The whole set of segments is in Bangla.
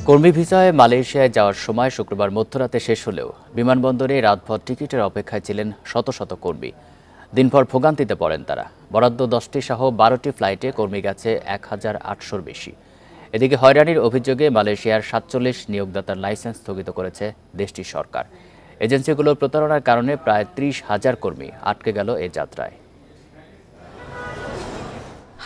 কর্মী ভিসায় মালয়েশিয়ায় যাওয়ার সময় শুক্রবার মধ্যরাতে শেষ হলেও বিমানবন্দরে রাতভর টিকিটের অপেক্ষায় ছিলেন শত শত কর্মী। দিনভর ভোগান্তিতে পড়েন তারা। বরাদ্দ 10টি সহ 12টি ফ্লাইটে কর্মী গেছে 1800-র বেশি। এদিকে হয়রানির অভিযোগে মালয়েশিয়ার 47 নিয়োগদাতার লাইসেন্স স্থগিত করেছে দেশটির সরকার। এজেন্সিগুলোর প্রতারণার কারণে প্রায় 30,000 কর্মী আটকে গেল এ যাত্রায়।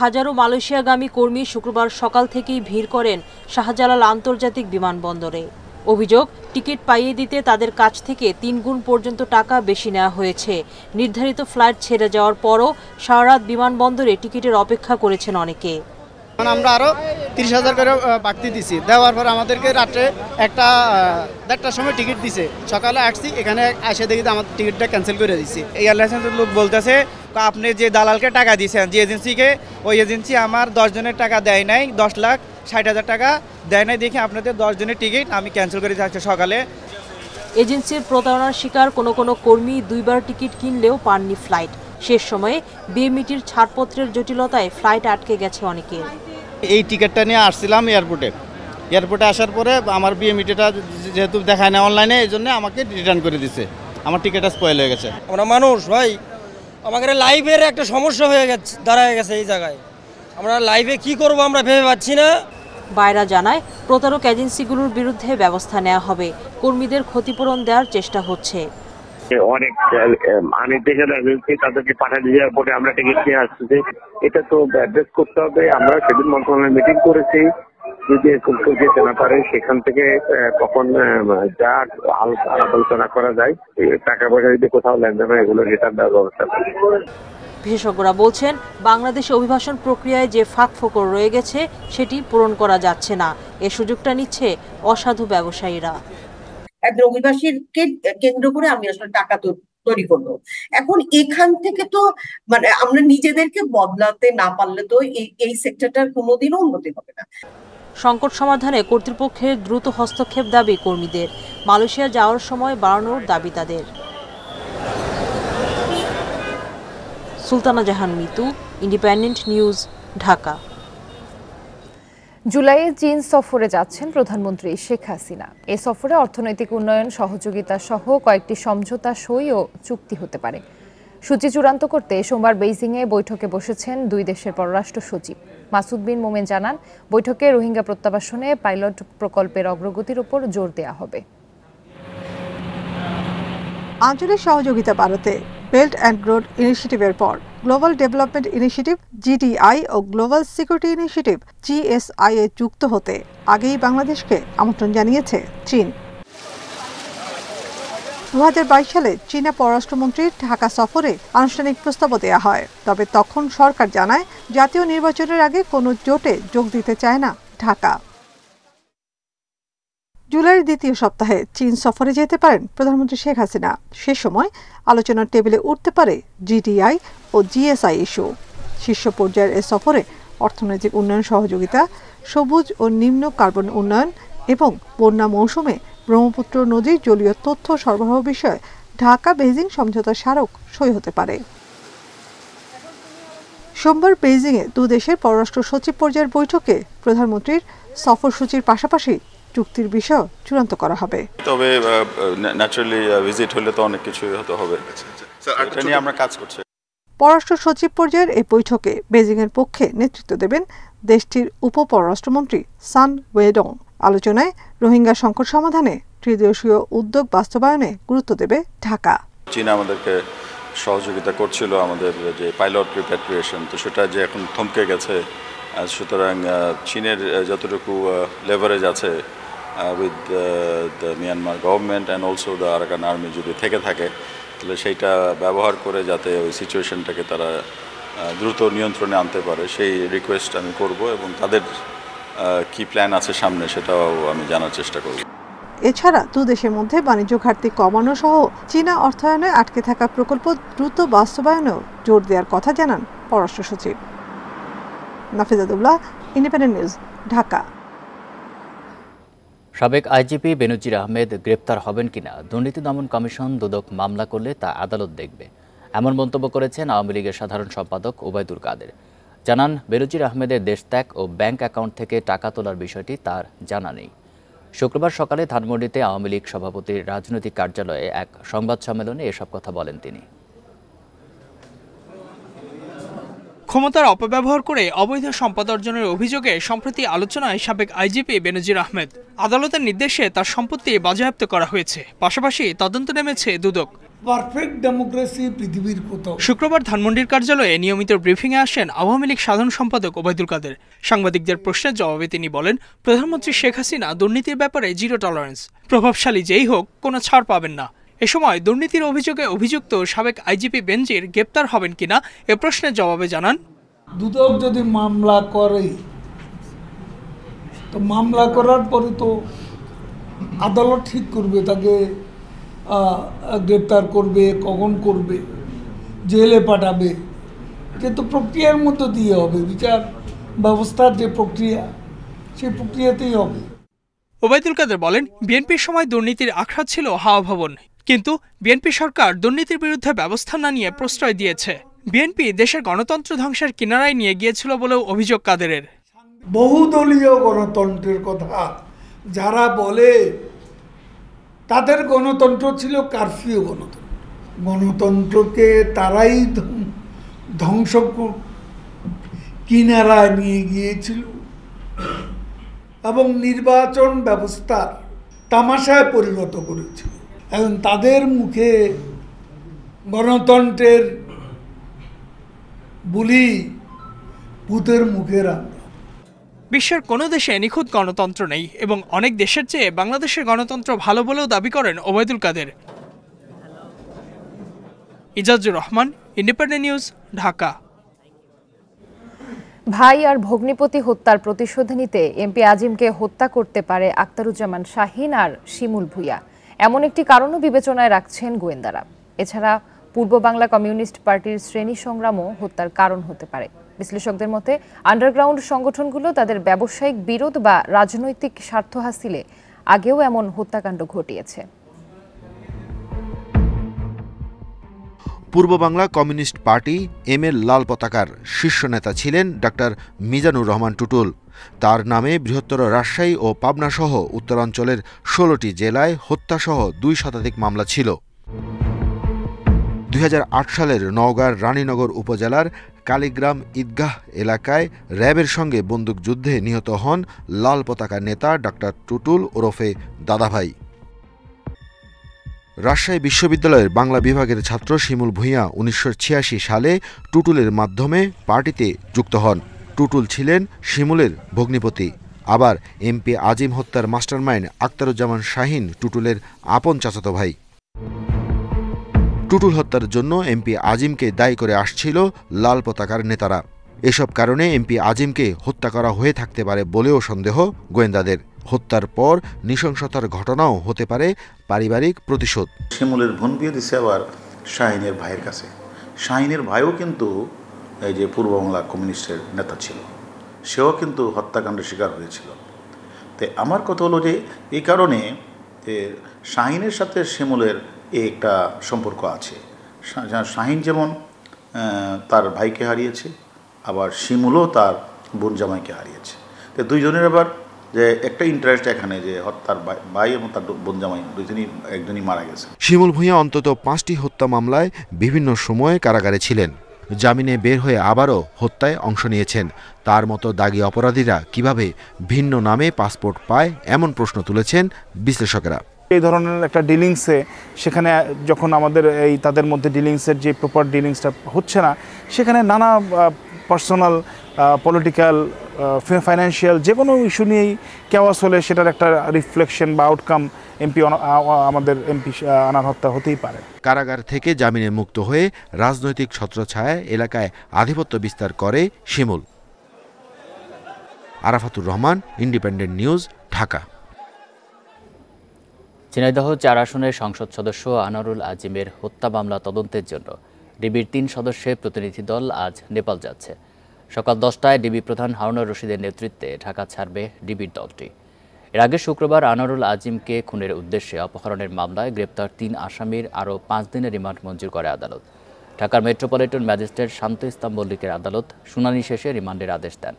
হাজারো মালয়েশিয়াগামী কর্মী শুক্রবার সকাল থেকেই ভিড় করেন শাহজালাল আন্তর্জাতিক বিমানবন্দরে। অভিযোগ, টিকিট পাইয়ে দিতে তাদের কাছ থেকে 3 গুণ পর্যন্ত টাকা বেশি নেওয়া হয়েছে। নির্ধারিত ফ্লাইট ছেড়ে যাওয়ার পরও সারারাত বিমানবন্দরে টিকিটের অপেক্ষা করেছেন অনেকে। আমরা আরো 30,000 করে বাড়তি দিছি, দেওয়ার পর আমাদেরকে রাত্রে 1টার সময় টিকিট দিছে। সকালে আসছি, এখানে এসে দেখি আমাদের টিকিটটা ক্যান্সেল করে দিছি। এয়ারলাইন্সের লোক বলতেছে আপনি যে দালালকে টাকা দিয়েছেন, যে এজেন্সিকে, ওই এজেন্সি আমার 10 জনের টাকা দেয় নাই, 10,60,000 টাকা দেয় নাই, দেখে আপনাদের 10 জনের টিকিট আমি ক্যান্সেল করে দিচ্ছি সকালে। এজেন্সির প্রতারণার শিকার কোনো কর্মী 2বার টিকিট কিনলেও পাননি ফ্লাইট। শেষ সময়ে বিএমইটির ছাড়পত্রের জটিলতায় ফ্লাইট আটকে গেছে অনেকের। এই টিকিটটা নিয়ে আসছিলাম এয়ারপোর্টে আসার পরে আমার বিএমইটিটা যেহেতু দেখায় না অনলাইনে, এই জন্য আমাকে রিটার্ন করে দিছে। আমার টিকিটটা স্পয়েল হয়ে গেছে। আমরা মানুষ ভাই, আমাদের লাইভের একটা সমস্যা হয়ে গেছে, দাঁড়ায় গেছে এই জায়গায়। আমরা লাইভে কি করব আমরা ভেবে পাচ্ছি না। বাইরা জানায় প্রতারক এজেন্সিগুলোর বিরুদ্ধে ব্যবস্থা নেওয়া হবে। কর্মীদের ক্ষতিপূরণ দেওয়ার চেষ্টা হচ্ছে। অনেক আনএথিক্যাল এজেন্সি তাদেরকে পাঠিয়ে দেওয়ার পরে আমরা টিকিট নিয়ে আসতেছি। এটা তো অ্যাড্রেস করতে হবে। আমরা সেদিন মন্ত্রণালয়ে মিটিং করেছি, যদি যেতে না পারে সেখান থেকে তখন যা আলোচনা করা যায়, টাকা পয়সা যদি কোথাও লেনদেন হয় এগুলো রিটার্ন দেওয়ার ব্যবস্থা করি। বিশেষজ্ঞরা বলছেন, বাংলাদেশে অভিবাসন প্রক্রিয়ায় যে ফাঁকফোকর রয়ে গেছে সেটি পূরণ করা যাচ্ছে না। এ সুযোগটা নিচ্ছে অসাধু ব্যবসায়ীরা। একজন অভিবাসীকে কেন্দ্র করে আমি আসলে টাকা তৈরি করবো। এখন এখান থেকে তো আমরা নিজেদেরকে বদলাতে না পারলে তো এই সেক্টরটার কোনোদিনও উন্নতি হবে না। সংকট সমাধানে কর্তৃপক্ষের দ্রুত হস্তক্ষেপ দাবি কর্মীদের। মালয়েশিয়া যাওয়ার সময় বাড়ানোর দাবি তাদের। সুলতানা জাহান মিতু, ইন্ডিপেন্ডেন্ট নিউজ, ঢাকা। জুলাইয়ে চীন সফরে যাচ্ছেন প্রধানমন্ত্রী শেখ হাসিনা। এ সফরে অর্থনৈতিক উন্নয়ন সহযোগিতা সহ কয়েকটি সমঝোতা সই ও চুক্তি হতে পারে। সূচি চূড়ান্ত করতে সোমবার বেইজিংয়ে বৈঠকে বসেছেন দুই দেশের পররাষ্ট্র সচিব। মাসুদ বিন মোমেন জানান, বৈঠকে রোহিঙ্গা প্রত্যাবাসনে পাইলট প্রকল্পের অগ্রগতির উপর জোর দেওয়া হবে। আঞ্চলিক সহযোগিতা বাড়াতে বেল্ট অ্যান্ড রোড ইনিশিয়েটিভের পর গ্লোবাল ডেভেলপমেন্ট ইনিশিয়েটিভ GDI ও গ্লোবাল সিকিউরিটি ইনিশিয়েটিভ GSI এ যুক্ত হতে আগেই বাংলাদেশকে আমন্ত্রণ জানিয়েছে চীন। 2022 সালে চীনা পররাষ্ট্রমন্ত্রীর ঢাকা সফরে আনুষ্ঠানিক প্রস্তাবও দেওয়া হয়। তবে তখন সরকার জানায় জাতীয় নির্বাচনের আগে কোনো জোটে যোগ দিতে চায় না ঢাকা। জুলাইয়ের দ্বিতীয় সপ্তাহে চীন সফরে যেতে পারেন প্রধানমন্ত্রী শেখ হাসিনা। সে সময় আলোচনার টেবিলে উঠতে পারে GDI ও GSI ইস্যু। শীর্ষ পর্যায়ের এ সফরে অর্থনৈতিক উন্নয়ন সহযোগিতা, সবুজ ও নিম্ন কার্বন উন্নয়ন এবং বন্যা মৌসুমে ব্রহ্মপুত্র নদীর জলীয় তথ্য সরবরাহ বিষয়ে ঢাকা বেইজিং সমঝোতা স্মারক সই হতে পারে। সোমবার বেইজিংয়ে দুদেশের পররাষ্ট্র সচিব পর্যায়ের বৈঠকে প্রধানমন্ত্রীর সফরসূচির পাশাপাশি চুক্তির বিষয় চূড়ান্ত করা হবে। তবে ন্যাচারালি ভিজিট হলে তো অনেক কিছু হতে হবে, এটা নিয়ে আমরা কাজ করছি। পররাষ্ট্র সচিব পর্যায়ের এই বৈঠকে বেজিংয়ের পক্ষে নেতৃত্ব দেবেন দেশটির উপপররাষ্ট্রমন্ত্রী সান ওয়েডং। আলোচনায় রোহিঙ্গা সংকট সমাধানে ত্রিদেশীয় উদ্যোগ বাস্তবায়নে গুরুত্ব দেবে ঢাকা। চীন আমাদেরকে সহযোগিতা করছিল আমাদের যে পাইলট রিপ্যাট্রিয়েশন, তো সেটা যে এখন থমকে গেছে। সুতরাং চীনের যতটুকু লেভারেজ আছে with the Myanmar government and also the Arakan army যদি থেকে থাকে, তাহলে সেইটা ব্যবহার করে যাতে ওই সিচুয়েশনটাকে তারা দ্রুত নিয়ন্ত্রণে আনতে পারে, সেই রিকোয়েস্ট আমি করব এবং তাদের কি প্ল্যান আছে সামনে সেটাও আমি জানার চেষ্টা করব। এছাড়া দুদেশের মধ্যে বাণিজ্য ঘাটতি কমানো সহ চীনা অর্থায়নে আটকে থাকা প্রকল্প দ্রুত বাস্তবায়নেও জোর দেওয়ার কথা জানান পররাষ্ট্র সচিব। নাফিজাতুল্লাহ, ইন্ডিপেন্ডেন্ট নিউজ, ঢাকা। সাবেক আইজিপি বেনজির আহমেদ গ্রেপ্তার হবেন কিনা দুর্নীতি দমন কমিশন দুদক মামলা করলে তা আদালত দেখবে, এমন মন্তব্য করেছেন আওয়ামী লীগের সাধারণ সম্পাদক ওবায়দুল কাদের। জানান, বেনজির আহমেদের দেশত্যাগ ও ব্যাংক অ্যাকাউন্ট থেকে টাকা তোলার বিষয়টি তার জানা নেই। শুক্রবার সকালে ধানমন্ডিতে আওয়ামী লীগ সভাপতির রাজনৈতিক কার্যালয়ে এক সংবাদ সম্মেলনে এসব কথা বলেন তিনি। ক্ষমতার অপব্যবহার করে অবৈধ সম্পদ অর্জনের অভিযোগে সম্প্রতি আলোচনায় সাবেক আইজিপি বেনজির আহমেদ। আদালতের নির্দেশে তার সম্পত্তি বাজেয়াপ্ত করা হয়েছে, পাশাপাশি তদন্ত নেমেছে দুদক। পারফেক্ট ডেমোক্রেসি পৃথিবীর কোথাও। শুক্রবার ধানমন্ডির কার্যালয়ে নিয়মিত ব্রিফিংয়ে আসেন আওয়ামী লীগ সাধারণ সম্পাদক ওবায়দুল কাদের। সাংবাদিকদের প্রশ্নের জবাবে তিনি বলেন, প্রধানমন্ত্রী শেখ হাসিনা দুর্নীতির ব্যাপারে জিরো টলারেন্স, প্রভাবশালী যেই হোক কোনো ছাড় পাবেন না। এ সময় দুর্নীতির অভিযোগে অভিযুক্ত সাবেক আইজিপি বেনজির গ্রেপ্তার হবেন কিনা এ প্রশ্নের জবাবে জানান, দুদক যদি মামলা করে তো মামলা করার পরে তো আদালত ঠিক করবে তাকে গ্রেপ্তার করবে, কখন করবে, জেলে পাঠাবে, কিন্তু প্রক্রিয়ার মধ্য দিয়ে হবে। বিচার ব্যবস্থার যে প্রক্রিয়া সেই প্রক্রিয়াতেই হবে। ওবায়দুল কাদের বলেন, বিএনপির সময় দুর্নীতির আখড়া ছিল হাওয়া ভবন, কিন্তু বিএনপি সরকার দুর্নীতির বিরুদ্ধে ব্যবস্থা না নিয়ে প্রশ্রয় দিয়েছে। বিএনপি দেশের গণতন্ত্র ধ্বংসের কিনারায় নিয়ে গিয়েছিল বলেও অভিযোগ কাদেরের। বহুদলীয় গণতন্ত্রের কথা যারা বলে তাদের গণতন্ত্র ছিল কারফিউ গণতন্ত্র। গণতন্ত্রকে তারাই ধ্বংস কিনারায় নিয়ে গিয়েছিল এবং নির্বাচন ব্যবস্থার তামাশায় পরিণত করেছিল। এখন তাদের মুখে গণতন্ত্রের বুলি ভূতের মুখে রান্না। বিশ্বের কোনো দেশে নিখুঁত গণতন্ত্র নেই এবং অনেক দেশের চেয়ে বাংলাদেশের গণতন্ত্র ভালো বলেও দাবি করেন ওবায়দুল কাদের। Ijazur Rahman, independent news, Dhaka. ভাই আর ভগ্নিপতি হত্যার প্রতিশোধ নিতে এমপি আজিমকে হত্যা করতে পারে আখতারুজ্জামান শাহীন আর শিমুল ভূঁইয়া, এমন একটি কারণও বিবেচনায় রাখছেন গোয়েন্দারা। এছাড়া পূর্ব বাংলা কমিউনিস্ট পার্টির শ্রেণী সংগ্রামও হত্যার কারণ হতে পারে। বিশ্লেষকদের মতে আন্ডারগ্রাউন্ড সংগঠনগুলো তাদের ব্যবসায়িক বিরোধ বা রাজনৈতিক স্বার্থ হাসিলে আগেও এমন হত্যাকাণ্ড ঘটিয়েছে। পূর্ব বাংলা কমিউনিস্ট পার্টি এম এর লাল পতাকার শীর্ষ নেতা ছিলেন ডাক্তার মিজানুর রহমান টুটুল। তার নামে বৃহত্তর রাজশাহী ও পাবনা সহ উত্তরাঞ্চলের ১৬টি জেলায় হত্যাসহ ২ শতাধিক মামলা ছিল। ২০০৮ সালের নওগাঁর রানীনগর উপজেলার কালীগ্রাম ঈদগাহ এলাকায় র্যাবের সঙ্গে বন্দুকযুদ্ধে নিহত হন লাল পতাকা নেতা ডাক্তার টুটুল ওরফে দাদাভাই। রাজশাহী বিশ্ববিদ্যালয়ের বাংলা বিভাগের ছাত্র শিমুল ভূঁইয়া ১৯৮৬ সালে টুটুলের মাধ্যমে পার্টিতে যুক্ত হন। টুটুল ছিলেন শিমুলের ভগ্নিপতি। আবার এমপি আজিম হত্যার মাস্টারমাইন্ড আখতারুজ্জামান শাহীন টুটুলের আপন চাচাতো ভাই। টুটুল হত্যার জন্য এমপি আজিমকে দায়ী করে আসছিল লাল পতাকার নেতারা। এসব কারণে এমপি আজিমকে হত্যা করা হয়ে থাকতে পারে বলেও সন্দেহ গোয়েন্দাদের। হত্যার পর নৃশংসতার ঘটনাও হতে পারে পারিবারিক প্রতিশোধ। শিমুলের বোন বিয়ে দিচ্ছে আবার শাহীনের ভাইয়ের কাছে। শাহীনের ভাইও কিন্তু এই যে পূর্ব বাংলা কমিউনিস্টের নেতা ছিল, সেও কিন্তু হত্যাকাণ্ডের শিকার হয়েছিল। তো আমার কথা হলো যে এই কারণে শাহীনের সাথে শিমুলের একটা সম্পর্ক আছে। শাহীন যেমন তার ভাইকে হারিয়েছে, আবার শিমুলও তার বোন জামাইকে হারিয়েছে। তো দুইজনের আবার যে একটা ইন্টারেস্ট এখানে যে হত্যার ভাই এবং তার বোন জামাই একজনই মারা গেছে। শিমুল ভূঁইয়া অন্তত 5টি হত্যা মামলায় বিভিন্ন সময়ে কারাগারে ছিলেন। জামিনে বের হয়ে আবারও হত্যায় অংশ নিয়েছেন। তার মতো দাগী অপরাধীরা কিভাবে ভিন্ন নামে পাসপোর্ট পায়, এমন প্রশ্ন তুলেছেন বিশ্লেষকেরা। এই ধরনের একটা ডিলিংসে সেখানে যখন আমাদের এই তাদের মধ্যে ডিলিংসের যে প্রপার ডিলিংসটা হচ্ছে না, সেখানে নানা পার্সোনাল, পলিটিক্যাল, ফাইন্যান্সিয়াল যে কোনো ইস্যু নিয়েই কেওয়াস হলে সেটার একটা রিফ্লেকশন বা আউটকাম আমাদের এমপি আনার হত্যা হতেই পারে। কারাগার থেকে জামিনে মুক্ত হয়ে রাজনৈতিক ছত্রছায়ায় এলাকায় আধিপত্য বিস্তার করে শিমুল। Arafatur Rahman, independent news, Dhaka. ঝিনাইদহ ৪ আসনের সংসদ সদস্য আনোয়ারুল আজিমের হত্যা মামলা তদন্তের জন্য ডিবির ৩ সদস্যের প্রতিনিধি দল আজ নেপাল যাচ্ছে। সকাল 10টায় ডিবি প্রধান হারুনুর রশিদের নেতৃত্বে ঢাকা ছাড়বে ডিবির দলটি। এর আগে শুক্রবার আনোয়ারুল আজিমকে খুনের উদ্দেশ্যে অপহরণের মামলায় গ্রেপ্তার 3 আসামির আরও 5 দিনের রিমান্ড মঞ্জুর করে আদালত। ঢাকার মেট্রোপলিটন ম্যাজিস্ট্রেট শান্ত ইসলাম মল্লিকের আদালত শুনানি শেষে রিমান্ডের আদেশ দেন।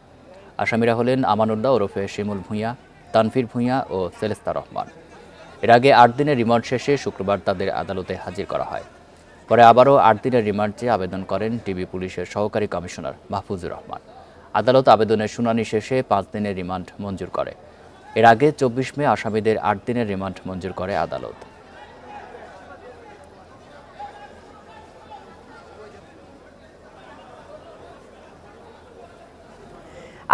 আসামিরা হলেন আমানুল্লাহ ওরফে শিমুল ভূঁইয়া, তানভীর ভূঁইয়া ও সেলেস্তা রহমান। এর আগে 8 দিনের রিমান্ড শেষে শুক্রবার তাদের আদালতে হাজির করা হয়। পরে আবারও 8 দিনের রিমান্ড চেয়ে আবেদন করেন ডিবি পুলিশের সহকারী কমিশনার মাহফুজুর রহমান। আদালত আবেদনের শুনানি শেষে 5 দিনের রিমান্ড মঞ্জুর করে। এর আগে 24 মে আসামিদের 8 দিনের রিমান্ড মঞ্জুর করে আদালত।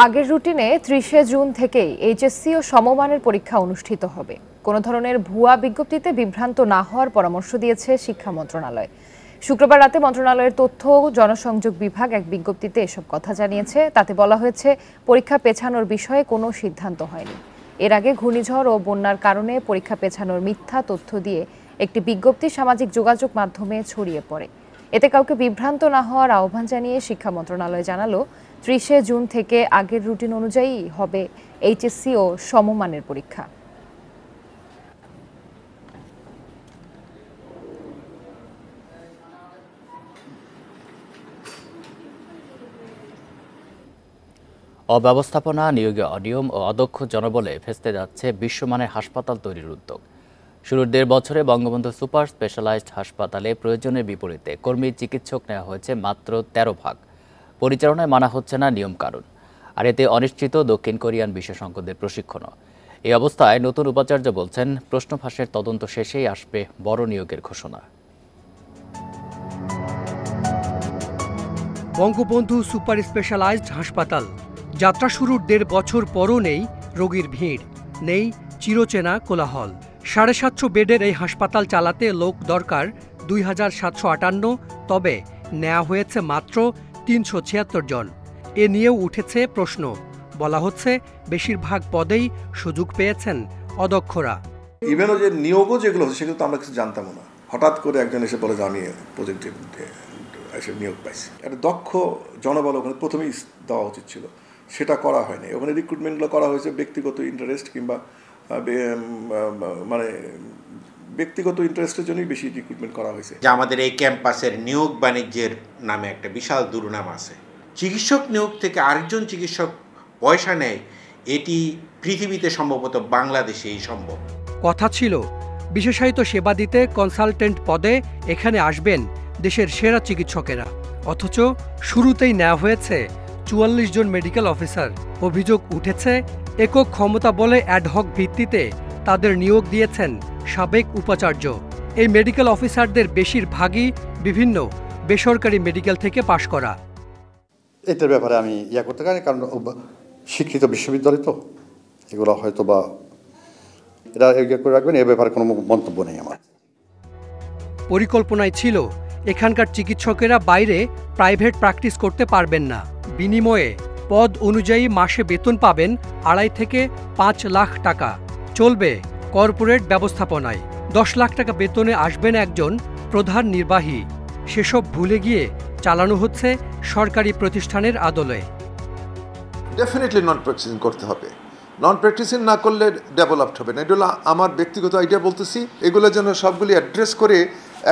আগের রুটিনে 30 জুন থেকেই এইচএসসি ও সমমানের পরীক্ষা অনুষ্ঠিত হবে। কোনো ধরনের ভুয়া বিজ্ঞপ্তিতে বিভ্রান্ত না হওয়ার পরামর্শ দিয়েছে শিক্ষা মন্ত্রণালয়। শুক্রবার রাতে মন্ত্রণালয়ের তথ্য ও জনসংযোগ বিভাগ এক বিজ্ঞপ্তিতে এসব কথা জানিয়েছে। তাতে বলা হয়েছে, পরীক্ষা পেছানোর বিষয়ে কোনো সিদ্ধান্ত হয়নি। এর আগে ঘূর্ণিঝড় ও বন্যার কারণে পরীক্ষা পেছানোর মিথ্যা তথ্য দিয়ে একটি বিজ্ঞপ্তি সামাজিক যোগাযোগ মাধ্যমে ছড়িয়ে পড়ে। এতে কাউকে বিভ্রান্ত না হওয়ার আহ্বান জানিয়ে শিক্ষা মন্ত্রণালয় জানালো, 30 জুন থেকে আগের রুটিন অনুযায়ী হবে এইচএসসি ও সমমানের পরীক্ষা। অব্যবস্থাপনা, নিয়োগে অনিয়ম ও অদক্ষ জনবলে ভেস্তে যাচ্ছে বিশ্বমানের হাসপাতাল তৈরির উদ্যোগ। শুরুর 1.5 বছরে বঙ্গবন্ধু সুপার স্পেশালাইজড হাসপাতালে প্রয়োজনের বিপরীতে কর্মী চিকিৎসক নেওয়া হয়েছে মাত্র 13 ভাগ। পরিচালনায় মানা হচ্ছে না নিয়মকানুন, আর এতে অনিশ্চিত দক্ষিণ কোরিয়ান বিশেষজ্ঞদের প্রশিক্ষণও। এই অবস্থায় নতুন উপাচার্য বলছেন, প্রশ্ন ফাঁসের তদন্ত শেষেই আসবে বড় নিয়োগের ঘোষণা। বঙ্গবন্ধু সুপার স্পেশালাইজড হাসপাতাল যাত্রা শুরুর 1.5 বছর পরও নেই রোগীর ভিড়, নেই চিরচেনা কোলাহল। 750 বেডের এই হাসপাতাল চালাতে লোক দরকার 2758, তবে নেওয়া হয়েছে মাত্র 376 জন। এ নিয়েও উঠেছে প্রশ্ন। বলা হচ্ছে, বেশিরভাগ পদেই সুযোগ পেয়েছেন অদক্ষরা। ইভেনও যে নিয়োগও যেগুলো হচ্ছে সেগুলো তো আমরা কিছু জানতাম না। হঠাৎ করে একজন এসে বলে যে আমি প্রজেক্টে এসে নিয়োগ পাইছি। একটা দক্ষ জনবল ওখানে প্রথমেই দেওয়া উচিত ছিল, সেটা করা হয়নি। ওখানে রিক্রুটমেন্টগুলো করা হয়েছে ব্যক্তিগত ইন্টারেস্ট কিংবা মানে ব্যক্তিগত ইন্টারেস্টের জন্যই বেশি রিক্রুটমেন্ট করা হয়েছে। যে আমাদের এই ক্যাম্পাসের নিয়োগ বাণিজ্যের নামে একটা বিশাল দুর্নাম আছে। চিকিৎসক নিয়োগ থেকে আরেকজন চিকিৎসক পয়সা নেয়, এটি পৃথিবীতে সম্ভবত বাংলাদেশেই সম্ভব। কথা ছিল, বিশেষায়িত সেবা দিতে কনসালটেন্ট পদে এখানে আসবেন দেশের সেরা চিকিৎসকেরা। অথচ শুরুতেই নেওয়া হয়েছে 44 জন মেডিকেল অফিসার। অভিযোগ উঠেছে, একক ক্ষমতা বলে অ্যাডহক ভিত্তিতে তাদের নিয়োগ দিয়েছেন সাবেক উপাচার্য। এই মেডিকেল অফিসারদের বেশিরভাগই বিভিন্ন বেসরকারি মেডিকেল থেকে পাশ করা। এটার ব্যাপারে আমি করতে পারি, কারণ শিক্ষিত বিশ্ববিদ্যালয় তো এগুলো হয়তো বা এটা করে রাখবেন, এ ব্যাপারে কোনো মন্তব্য নেই আমার। পরিকল্পনায় ছিল, এখানকার চিকিৎসকেরা বাইরে প্রাইভেট প্র্যাকটিস করতে পারবেন না। বিনিময়ে পদ অনুযায়ী মাসে বেতন পাবেন 2.5 থেকে 5 লাখ টাকা। চলবে কর্পোরেট ব্যবস্থাপনায়। 10 লাখ টাকা বেতনে আসবেন একজন প্রধান নির্বাহী। সেসব ভুলে গিয়ে চালানো হচ্ছে সরকারি প্রতিষ্ঠানের আদলে। ডেফিনেটলি নন প্র্যাকটিসিং করতে হবে। নন প্র্যাকটিসিং না করলে ডেভেলপড হবে না। এগুলো আমার ব্যক্তিগত আইডিয়া বলতেছি, এগুলো যেন সবগুলি অ্যাড্রেস করে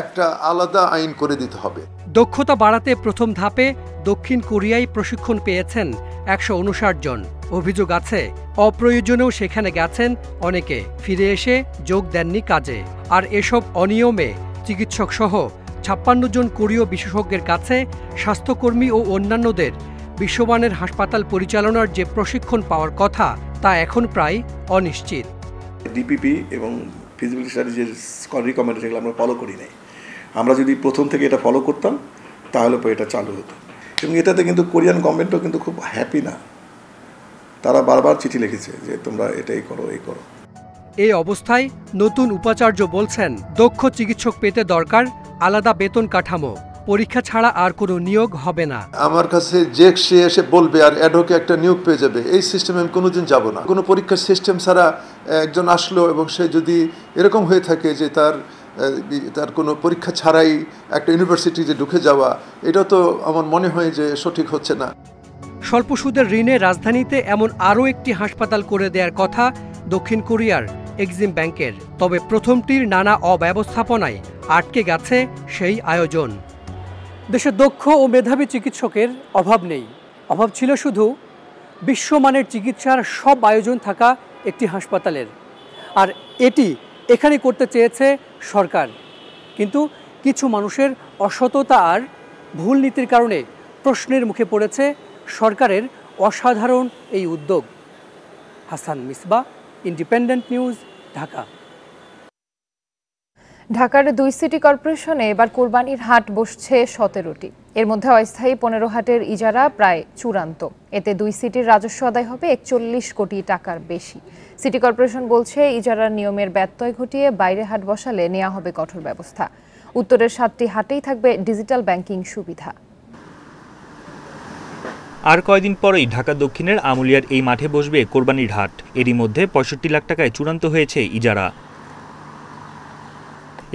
একটা আলাদা আইন করে দিতে হবে। দক্ষতা বাড়াতে প্রথম ধাপে দক্ষিণ কোরিয়ায় প্রশিক্ষণ পেয়েছেন 159 জন। অভিযোগ আছে, অপ্রয়োজনেও সেখানে গেছেন অনেকে, ফিরে এসে যোগ দেননি কাজে। আর এসব অনিয়মে চিকিৎসক সহ 56 জন কোরীয় বিশেষজ্ঞের কাছে স্বাস্থ্যকর্মী ও অন্যান্যদের বিশ্বমানের হাসপাতাল পরিচালনার যে প্রশিক্ষণ পাওয়ার কথা, তা এখন প্রায় অনিশ্চিত। ডিপিপি এবং ফিজিবিলিটি স্টাডি যে রিকমেন্ডেশন সেগুলো আমরা ফলো করি নাই। আমরা যদি প্রথম থেকে এটা ফলো করতাম তাহলে পরে এটা চালু হতো। এবং এটাতে কিন্তু কোরিয়ান গভর্নমেন্টও কিন্তু খুব হ্যাপি না। তারা বারবার চিঠি লিখেছে যে তোমরা এটাই করো, এই করো। এই অবস্থায় নতুন উপাচার্য বলছেন, দক্ষ চিকিৎসক পেতে দরকার আলাদা বেতন কাঠামো। পরীক্ষা ছাড়া আর কোনো নিয়োগ হবে না। আমার কাছে যে সে এসে বলবে আর অ্যাডহকে একটা নিয়োগ পেয়ে যাবে, এই সিস্টেমে আমি কোনোদিন যাব না। কোনো পরীক্ষার সিস্টেম ছাড়া একজন আসলো এবং সে যদি এরকম হয়ে থাকে যে তার কোনো পরীক্ষা ছাড়াই একটা ইউনিভার্সিটিতে ঢুকে যাওয়া, এটা তো আমার মনে হয় যে সঠিক হচ্ছে না। স্বল্প সুদের ঋণে রাজধানীতে এমন আরও একটি হাসপাতাল করে দেওয়ার কথা দক্ষিণ কোরিয়ার এক্সিম ব্যাংকের। তবে প্রথমটির নানা অব্যবস্থাপনায় আটকে গেছে সেই আয়োজন। দেশে দক্ষ ও মেধাবী চিকিৎসকের অভাব নেই, অভাব ছিল শুধু বিশ্বমানের চিকিৎসার সব আয়োজন থাকা একটি হাসপাতালের, আর এটি এখানে করতে চেয়েছে সরকার। কিন্তু কিছু মানুষের অসততা আর ভুল নীতির কারণে প্রশ্নের মুখে পড়েছে সরকারের অসাধারণ এই উদ্যোগ। Hasan Misba, independent news, Dhaka. ঢাকার 2 সিটি কর্পোরেশনে এবার কোরবানির হাট বসছে 17টি। এর মধ্যে অস্থায়ী 15 হাটের ইজারা প্রায় চূড়ান্ত। এতে 2 সিটির রাজস্ব আদায় হবে 41 কোটি টাকার বেশি। সিটি কর্পোরেশন বলছে, ইজারার নিয়মের ব্যত্যয় ঘটিয়ে বাইরে হাট বসালে নেওয়া হবে কঠোর ব্যবস্থা। উত্তরের 7টি হাটেই থাকবে ডিজিটাল ব্যাংকিং সুবিধা। আর কয়দিন পরেই ঢাকা দক্ষিণের আমুলিয়ার এই মাঠে বসবে কোরবানির হাট। এরই মধ্যে 65 লাখ টাকায় চূড়ান্ত হয়েছে ইজারা।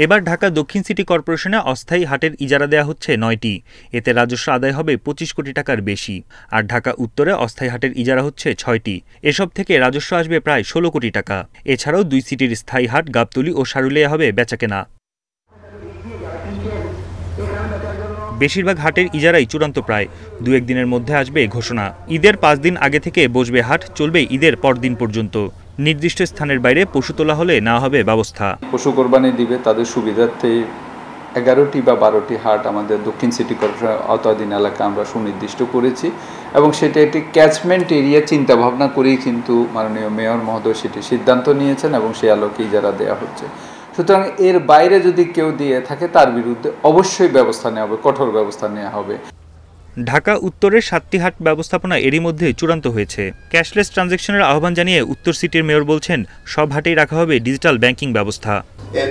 এবার ঢাকা দক্ষিণ সিটি কর্পোরেশনে অস্থায়ী হাটের ইজারা দেওয়া হচ্ছে 9টি। এতে রাজস্ব আদায় হবে 25 কোটি টাকার বেশি। আর ঢাকা উত্তরে অস্থায়ী হাটের ইজারা হচ্ছে 6টি। এসব থেকে রাজস্ব আসবে প্রায় 16 কোটি টাকা। এছাড়াও 2 সিটির স্থায়ী হাট গাবতলী ও সারুলিয়া হবে বেচাকেনা। বেশিরভাগ হাটের ইজারাই চূড়ান্ত, প্রায় 2-1 দিনের মধ্যে আসবে ঘোষণা। ঈদের 5 দিন আগে থেকে বসবে হাট, চলবে ঈদের পরদিন পর্যন্ত। নির্দিষ্ট স্থানের বাইরে পশু তোলা হলে নেওয়া হবে ব্যবস্থা। পশু কোরবানি দিবে তাদের সুবিধার্থে 11টি বা 12টি হাট আমাদের দক্ষিণ সিটি কর্পোরেশনের আওতাধীন এলাকা আমরা সুনির্দিষ্ট করেছি এবং সেটা একটি ক্যাচমেন্ট এরিয়া চিন্তা ভাবনা করেই কিন্তু মাননীয় মেয়র মহোদয় সেটি সিদ্ধান্ত নিয়েছেন এবং সেই আলোকে ইজারা দেওয়া হচ্ছে। সুতরাং এর বাইরে যদি কেউ দিয়ে থাকে তার বিরুদ্ধে অবশ্যই ব্যবস্থা নেওয়া হবে, কঠোর ব্যবস্থা নেওয়া হবে। ঢাকা উত্তরের 7টি হাট ব্যবস্থাপনা এরই মধ্যে চূড়ান্ত হয়েছে। ক্যাশলেস ট্রানজ্যাকশনের আহ্বান জানিয়ে উত্তর সিটির মেয়র বলছেন, সব হাটেই রাখা হবে ডিজিটাল ব্যাংকিং ব্যবস্থা।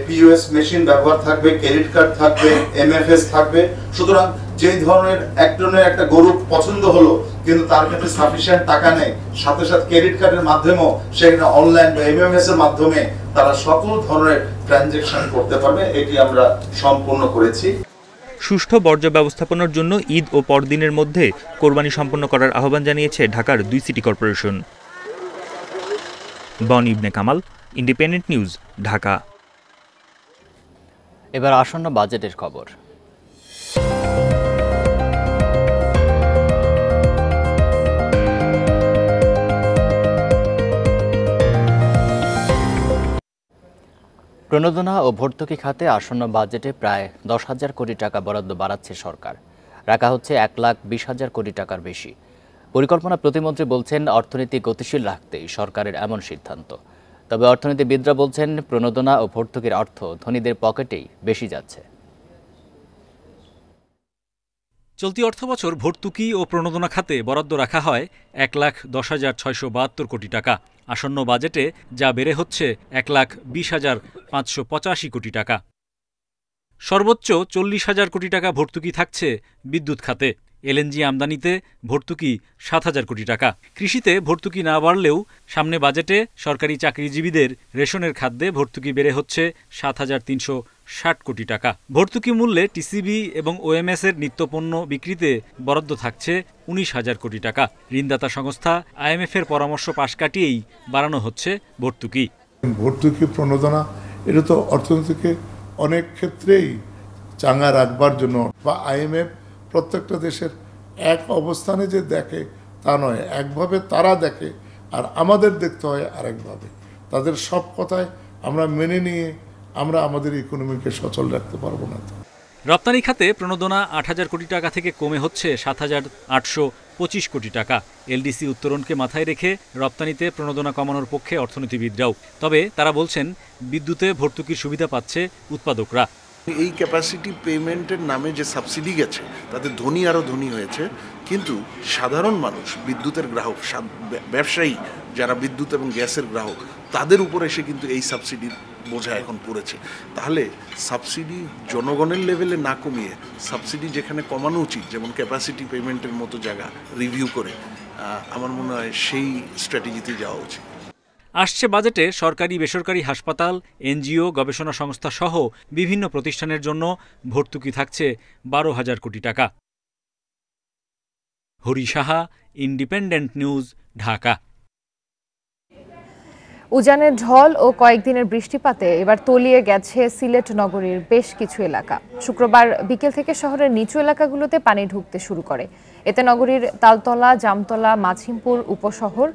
পিওএস মেশিন ব্যবহার থাকবে, ক্রেডিট কার্ড থাকবে, এমএফএস থাকবে। সুতরাং যে ধরনের একজনের একটা গরু পছন্দ হলো কিন্তু তার কাছে সাফিসিয়েন্ট টাকা নেই, সাথে সাথে ক্রেডিট কার্ডের মাধ্যমেও সেখানে অনলাইন বা এমএমএস এর মাধ্যমে তারা সকল ধরনের ট্রানজ্যাকশন করতে পারবে। এটি আমরা সম্পূর্ণ করেছি। সুষ্ঠু বর্জ্য ব্যবস্থাপনার জন্য ঈদ ও পরদিনের মধ্যে কোরবানি সম্পন্ন করার আহ্বান জানিয়েছে ঢাকার 2 সিটি কর্পোরেশন। বন ইবনে কামাল, ইন্ডিপেন্ডেন্ট নিউজ, ঢাকা। এবার আসন্ন বাজেটের খবর। প্রণোদনা ও ভর্তুকি খাতে আসন্ন বাজেটে প্রায় 10,000 কোটি টাকা বরাদ্দ বাড়াচ্ছে সরকার। রাখা হচ্ছে 1,20,000 কোটি টাকার বেশি। পরিকল্পনা প্রতিমন্ত্রী বলছেন, অর্থনীতি গতিশীল রাখতেই সরকারের এমন সিদ্ধান্ত। তবে অর্থনীতিবিদরা বলছেন, প্রণোদনা ও ভর্তুকির অর্থ ধনীদের পকেটেই বেশি যাচ্ছে। চলতি অর্থবছর ভর্তুকি ও প্রণোদনা খাতে বরাদ্দ রাখা হয় 1,10,672 কোটি টাকা। আসন্ন বাজেটে যা বেড়ে হচ্ছে 1,20,585 কোটি টাকা। সর্বোচ্চ 40,000 কোটি টাকা ভর্তুকি থাকছে বিদ্যুৎ খাতে। এলএনজি আমদানিতে ভর্তুকি 7,000 কোটি টাকা। কৃষিতে ভর্তুকি না বাড়লেও সামনে বাজেটে সরকারি চাকরিজীবীদের রেশনের খাদ্যে ভর্তুকি বেড়ে হচ্ছে 7,360 কোটি টাকা। ভর্তুকি মূল্যে টিসিবি এবং ওএমএস এর নিত্যপণ্য বিক্রিতে বরাদ্দ থাকছে 19,000 কোটি টাকা। ঋণদাতা সংস্থা আইএমএফ এর পরামর্শ পাশ কাটিয়েই বাড়ানো হচ্ছে ভর্তুকি। ভর্তুকি প্রণোদনা এটা তো অর্থনীতিকে অনেক ক্ষেত্রেই চাঙ্গা রাখবার জন্য, বা আইএমএফ প্রত্যেকটা দেশের এক অবস্থানে যে দেখে তা নয়, একভাবে তারা দেখে আর আমাদের দেখতে হয় আরেকভাবে। তাদের সব কথায় আমরা মেনে নিয়ে আমরা আমাদের ইকোনমিকে সচল রাখতে পারবো না। রপ্তানি খাতে প্রণোদনা 8,000 কোটি টাকা থেকে কমে হচ্ছে 7,825 কোটি টাকা। এলডিসি উত্তরণকে মাথায় রেখে রপ্তানিতে প্রণোদনা কমানোর পক্ষে অর্থনীতিবিদরাও। তবে তারা বলছেন, বিদ্যুতে ভর্তুকির সুবিধা পাচ্ছে উৎপাদকরা। এই ক্যাপাসিটি পেমেন্টের নামে যে সাবসিডি গেছে তাতে ধনী আরও ধনী হয়েছে, কিন্তু সাধারণ মানুষ, বিদ্যুতের গ্রাহক, ব্যবসায়ী যারা বিদ্যুৎ এবং গ্যাসের গ্রাহক, তাদের উপর এসে কিন্তু এই সাবসিডির বোঝা এখন পড়েছে। তাহলে সাবসিডি জনগণের লেভেলে না কমিয়ে সাবসিডি যেখানে কমানো উচিত, যেমন ক্যাপাসিটি পেমেন্টের মতো জায়গা রিভিউ করে, আমার মনে হয় সেই স্ট্র্যাটেজিতে যাওয়া উচিত। আসছে বাজেটে সরকারি বেসরকারি হাসপাতাল, এনজিও, গবেষণা সংস্থা সহ বিভিন্ন প্রতিষ্ঠানের জন্য ভর্তুকি থাকছে 12,000 কোটি টাকা। Hari Saha, independent news, Dhaka. উজানের ঢল ও কয়েকদিনের বৃষ্টিপাতে এবার তলিয়ে গেছে সিলেট নগরীর বেশ কিছু এলাকা। শুক্রবার বিকেল থেকে শহরের নিচু এলাকাগুলোতে পানি ঢুকতে শুরু করে। এতে নগরীর তালতলা, জামতলা, মাঝিমপুর উপশহর,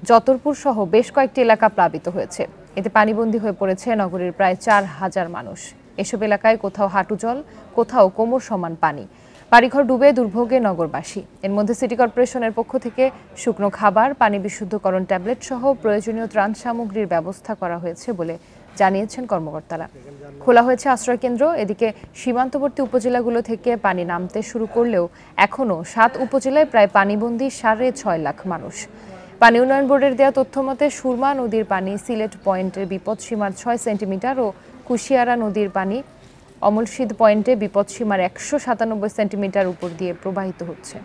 যতরপুর সহ বেশ কয়েকটি এলাকা প্লাবিত হয়েছে। এতে পানিবন্দী হয়ে পড়েছে নগরীর প্রায় 4,000 মানুষ। এসব এলাকায় কোথাও হাঁটু জল, কোথাও কোমর সমান পানি। বাড়িঘর ডুবে দুর্ভোগে নগরবাসী। এর মধ্যে সিটি কর্পোরেশনের পক্ষ থেকে শুকনো খাবার, পানি বিশুদ্ধকরণ ট্যাবলেট সহ প্রয়োজনীয় ত্রাণ সামগ্রীর ব্যবস্থা করা হয়েছে বলে জানিয়েছেন কর্মকর্তারা। খোলা হয়েছে আশ্রয়কেন্দ্র। এদিকে সীমান্তবর্তী উপজেলাগুলো থেকে পানি নামতে শুরু করলেও এখনও 7 উপজেলায় প্রায় পানিবন্দী 6.5 লাখ মানুষ। পানি উন্নয়ন বোর্ডের দেওয়া তথ্য মতে সুরমা নদীর পানি সিলেট পয়েন্টের বিপদসীমার 6 সেন্টিমিটার ও কুশিয়ারা নদীর পানি অমলশিদ পয়েন্টে বিপদসীমার 197 সেন্টিমিটার উপর দিয়ে প্রবাহিত হচ্ছে।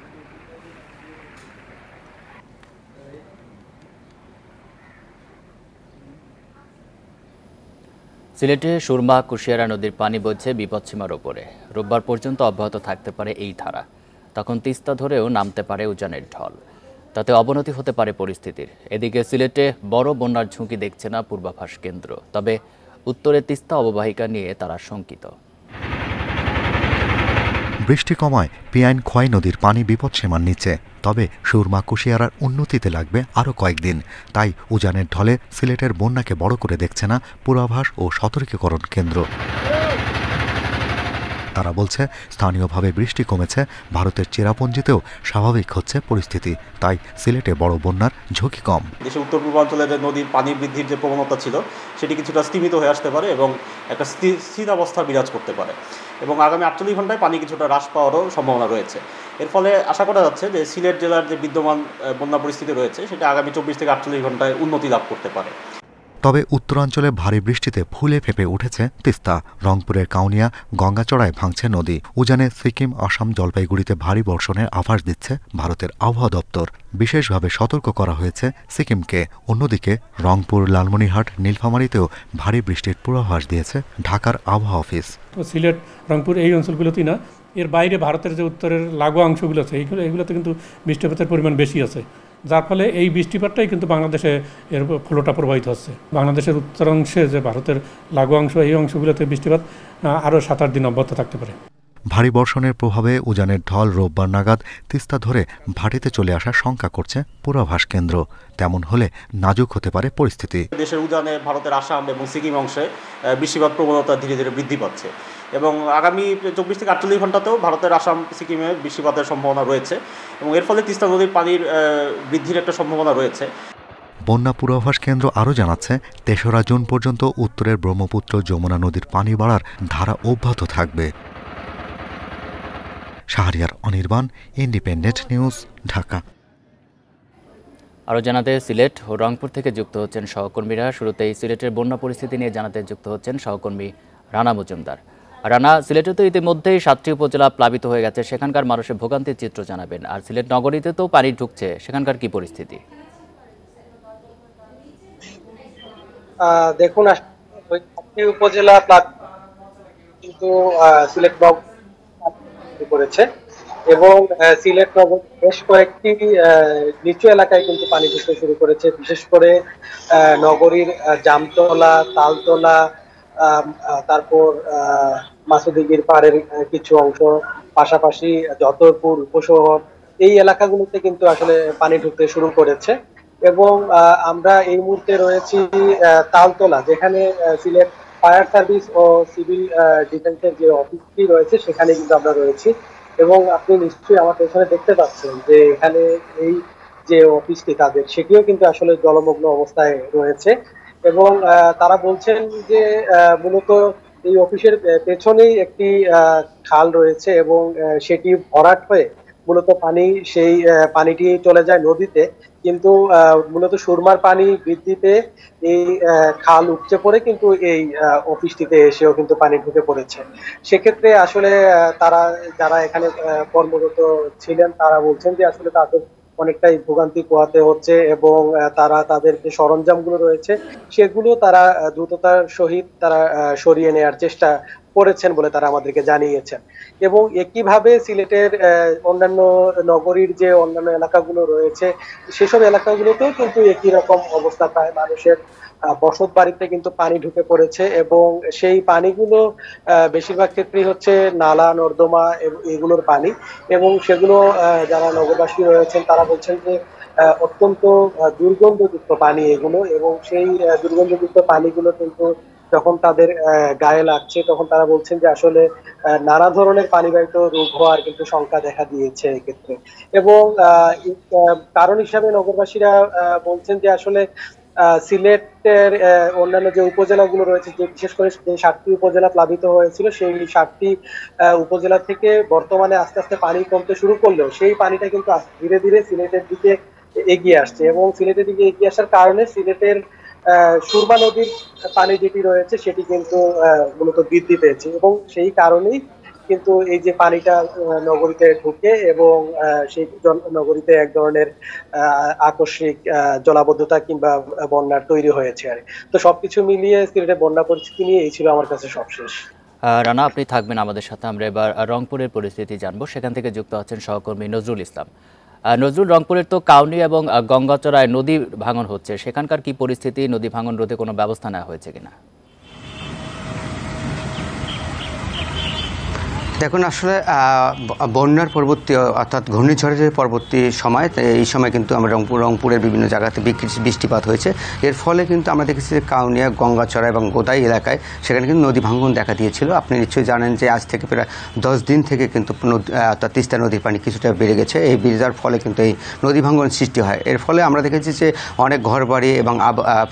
সিলেটে সুরমা কুশিয়ারা নদীর পানি বইছে বিপদসীমার ওপরে। রোববার পর্যন্ত অব্যাহত থাকতে পারে এই ধারা। তখন তিস্তা ধরেও নামতে পারে উজানের ঢল। তাতে অবনতি হতে পারে পরিস্থিতির। এদিকে সিলেটে বড় বন্যার ঝুঁকি দেখছে না পূর্বাভাস কেন্দ্র। তবে উত্তরে তিস্তা অববাহিকা নিয়ে তারা শঙ্কিত। বৃষ্টি কমায় পিয়াইন খোয়াই নদীর পানি বিপদসীমার নিচে। তবে সুরমা কুশিয়ারার উন্নতিতে লাগবে আরও কয়েকদিন। তাই উজানের ঢলে সিলেটের বন্যাকে বড় করে দেখছে না পূর্বাভাস ও সতর্কীকরণ কেন্দ্র। তারা বলছে স্থানীয়ভাবে বৃষ্টি কমেছে, ভারতের চেরাপুঞ্জিতেও স্বাভাবিক হচ্ছে পরিস্থিতি। তাই সিলেটে বড় বন্যার ঝুঁকি কম। দেশের উত্তর পূর্বাঞ্চলে যে নদীর পানি বৃদ্ধির যে প্রবণতা ছিল সেটি কিছুটা স্তীমিত হয়ে আসতে পারে এবং একটা স্থিতাবস্থা বিরাজ করতে পারে এবং আগামী 48 ঘন্টায় পানি কিছুটা হ্রাস পাওয়ারও সম্ভাবনা রয়েছে। এর ফলে আশা করা যাচ্ছে যে সিলেট জেলার যে বিদ্যমান বন্যা পরিস্থিতি রয়েছে সেটা আগামী 24 থেকে 48 ঘন্টায় উন্নতি লাভ করতে পারে। তবে উত্তরাঞ্চলে ভারী বৃষ্টিতে ফুলে ফেঁপে উঠেছে তিস্তা। রংপুরের কাউনিয়া গঙ্গাচড়ায় ভাঙছে নদী। উজানে সিকিম, আসাম, জলপাইগুড়িতে ভারী বর্ষণের আভাস দিচ্ছে ভারতের আবহাওয়া দপ্তর। বিশেষভাবে সতর্ক করা হয়েছে সিকিমকে। অন্যদিকে রংপুর, লালমনিরহাট, নীলফামারীতেও ভারী বৃষ্টির পূর্বাভাস দিয়েছে ঢাকার আবহাওয়া অফিস। সিলেট, রংপুর এই অঞ্চলগুলোতেই না, এর বাইরে ভারতের যে উত্তরের লাগোয়া অংশগুলো আছে এইগুলোতে কিন্তু বৃষ্টিপাতের পরিমাণ বেশি আছে, যার ফলে এই বৃষ্টিপাতটাই কিন্তু বাংলাদেশে এর ফ্লোটা প্রবাহিত হচ্ছে। বাংলাদেশের উত্তরাংশে যে ভারতের লাগোয়া অংশ, এই অংশগুলোতে বৃষ্টিপাত আরও 7-8 দিন অব্যাহত থাকতে পারে। ভারী বর্ষণের প্রভাবে উজানের ঢল রোববার নাগাদ তিস্তা ধরে ভাটিতে চলে আসার শঙ্কা করছে পূর্বাভাস কেন্দ্র। তেমন হলে নাজুক হতে পারে পরিস্থিতি। দেশের উজানে ভারতের আসাম এবং সিকিম অংশে বৃষ্টিপাত প্রবণতা ধীরে ধীরে বৃদ্ধি পাচ্ছে এবং আগামী 24 থেকে 48 ঘন্টাতেও ভারতের আসাম, সিকিমে বৃষ্টিপাতের সম্ভাবনা রয়েছে এবং এর ফলে তিস্তা নদীর পানির বৃদ্ধির একটা সম্ভাবনা রয়েছে। বন্যা পূর্বাভাস কেন্দ্র আরও জানাচ্ছে 3রা জুন পর্যন্ত উত্তরের ব্রহ্মপুত্র, যমুনা নদীর পানি বাড়ার ধারা অব্যাহত থাকবে। Shahriar Anirban, independent news, Dhaka. আরও জানাতে সিলেট ও রংপুর থেকে যুক্ত হচ্ছেন সহকর্মীরা। শুরুতেই সিলেটের বন্যা পরিস্থিতি নিয়ে জানাতে যুক্ত হচ্ছেন সহকর্মী রানা মজুমদার। রানা, সিলেটে তো ইতিমধ্যেই 7টি উপজেলা প্লাবিত হয়ে গেছে, সেখানকার মানুষের ভোগান্তির চিত্র জানাবেন। আর সিলেট নগরীতে তো পানি ঢুকছে, সেখানকার কি পরিস্থিতি? দেখুন, উপজেলা কিন্তু সিলেট করেছে এবং সিলেট নগর বেশ কয়েকটি নিচু এলাকায় কিন্তু পানি ঢুকতে শুরু করেছে। বিশেষ করে নগরীর জামতলা, তালতলা, তারপর মাসুদিগির পাড়ের কিছু অংশ, পাশাপাশি যতরপুর উপশহর, এই এলাকাগুলোতে কিন্তু আসলে পানি ঢুকতে শুরু করেছে এবং আমরা এই মুহূর্তে রয়েছি তালতলা, যেখানে সিলেট ফায়ার সার্ভিস ও সিভিল ডিফেন্সের যে অফিসটি রয়েছে সেখানে কিন্তু আমরা রয়েছি এবং আপনি নিশ্চয়ই আমার পেছনে দেখতে পাচ্ছেন যে এখানে এই যে অফিসটি তাদের, সেটিও কিন্তু আসলে জলমগ্ন অবস্থায় রয়েছে এবং তারা বলছেন যে মূলত এই অফিসের পেছনেই একটি খাল রয়েছে এবং সেটি ভরাট হয়ে মূলত সেই পানিটি চলে যায় নদীতে, কিন্তু মূলত সুরমার পানি বৃদ্ধিতে এই খাল উপচে পড়ে কিন্তু এই অফিসটিতে এসেও কিন্তু পানি ঢুকে পড়েছে। সেক্ষেত্রে আসলে তারা যারা এখানে কর্মরত ছিলেন তারা বলছেন যে আসলে তাদের অনেকটাই ভোগান্তি পোহাতে হচ্ছে এবং তারা তাদের যে সরঞ্জামগুলো রয়েছে সেগুলো তারা দ্রুততার সহিত তারা সরিয়ে নেওয়ার চেষ্টা করেছেন বলে তারা আমাদেরকে জানিয়েছেন। এবং একইভাবে সিলেটের অন্যান্য নগরীর যে অন্যান্য এলাকাগুলো রয়েছে সেসব এলাকাগুলোতেও কিন্তু একই রকম অবস্থা, প্রায় মানুষের বসত বাড়িতে কিন্তু পানি ঢুকে পড়েছে এবং সেই পানিগুলো বেশিরভাগ ক্ষেত্রেই হচ্ছে নালা নর্দমা এগুলোর পানি এবং সেগুলো যারা নগরবাসী রয়েছেন তারা বলছেন যে অত্যন্ত দুর্গন্ধযুক্ত পানি এগুলো, এবং সেই দুর্গন্ধযুক্ত পানিগুলো কিন্তু যখন তাদের গায়ে লাগছে তখন তারা বলছেন যে আসলে নানা ধরনের পানিবাহিত রোগ হওয়ার কিন্তু শঙ্কা দেখা দিয়েছে এক্ষেত্রে। এবং কারণ হিসাবে নগরবাসীরা বলছেন যে আসলে সিলেটের অন্যান্য যে উপজেলাগুলো রয়েছে, যে বিশেষ করে যে 7টি উপজেলা প্লাবিত হয়েছিল, সেই 7টি উপজেলা থেকে বর্তমানে আস্তে আস্তে পানি কমতে শুরু করলেও সেই পানিটা কিন্তু ধীরে ধীরে সিলেটের দিকে এগিয়ে আসছে, এবং সিলেটের দিকে এগিয়ে আসার কারণে সিলেটের সুরমা নদীর পানি যেটি রয়েছে সেটি কিন্তু মূলত বৃদ্ধি পেয়েছে, এবং সেই কারণেই কিন্তু এই যে পানিটা নগরীতে ঢুকে এবং সেই নগরীতে এক ধরনের আকস্মিক জলাবদ্ধতা কিংবা বন্যার তৈরি হয়েছে আর। তো সবকিছু মিলিয়ে সিলেটের বন্যা পরিস্থিতি নিয়ে এই ছিল আমার কাছে সবশেষ। রানা, আপনি থাকবেন আমাদের সাথে। আমরা এবার রংপুরের পরিস্থিতি জানবো। সেখান থেকে যুক্ত আছেন সহকর্মী নজরুল ইসলাম। নজরুল, রংপুরের তো কাউনিয়া এবং গঙ্গাচড়ায় নদী ভাঙন হচ্ছে, সেখানকার কি পরিস্থিতি? নদী ভাঙন রোধে কোনো ব্যবস্থা নেওয়া হয়েছে কিনা? দেখুন, আসলে বন্যার পরবর্তী অর্থাৎ ঘূর্ণিঝড়ের পরবর্তী সময়, এই সময় কিন্তু আমরা রংপুরের বিভিন্ন জায়গাতে বৃষ্টিপাত হয়েছে। এর ফলে কিন্তু আমরা দেখেছি যে কাউনিয়া, গঙ্গাচড়া এবং গোদাই এলাকায় সেখানে কিন্তু নদী ভাঙন দেখা দিয়েছিল। আপনি নিশ্চয়ই জানেন যে আজ থেকে প্রায় 10 দিন থেকে কিন্তু অর্থাৎ তিস্তা নদীর পানি কিছুটা বেড়ে গেছে। এই বেড়ে যাওয়ার ফলে কিন্তু এই নদী ভাঙন সৃষ্টি হয়। এর ফলে আমরা দেখেছি যে অনেক ঘরবাড়ি এবং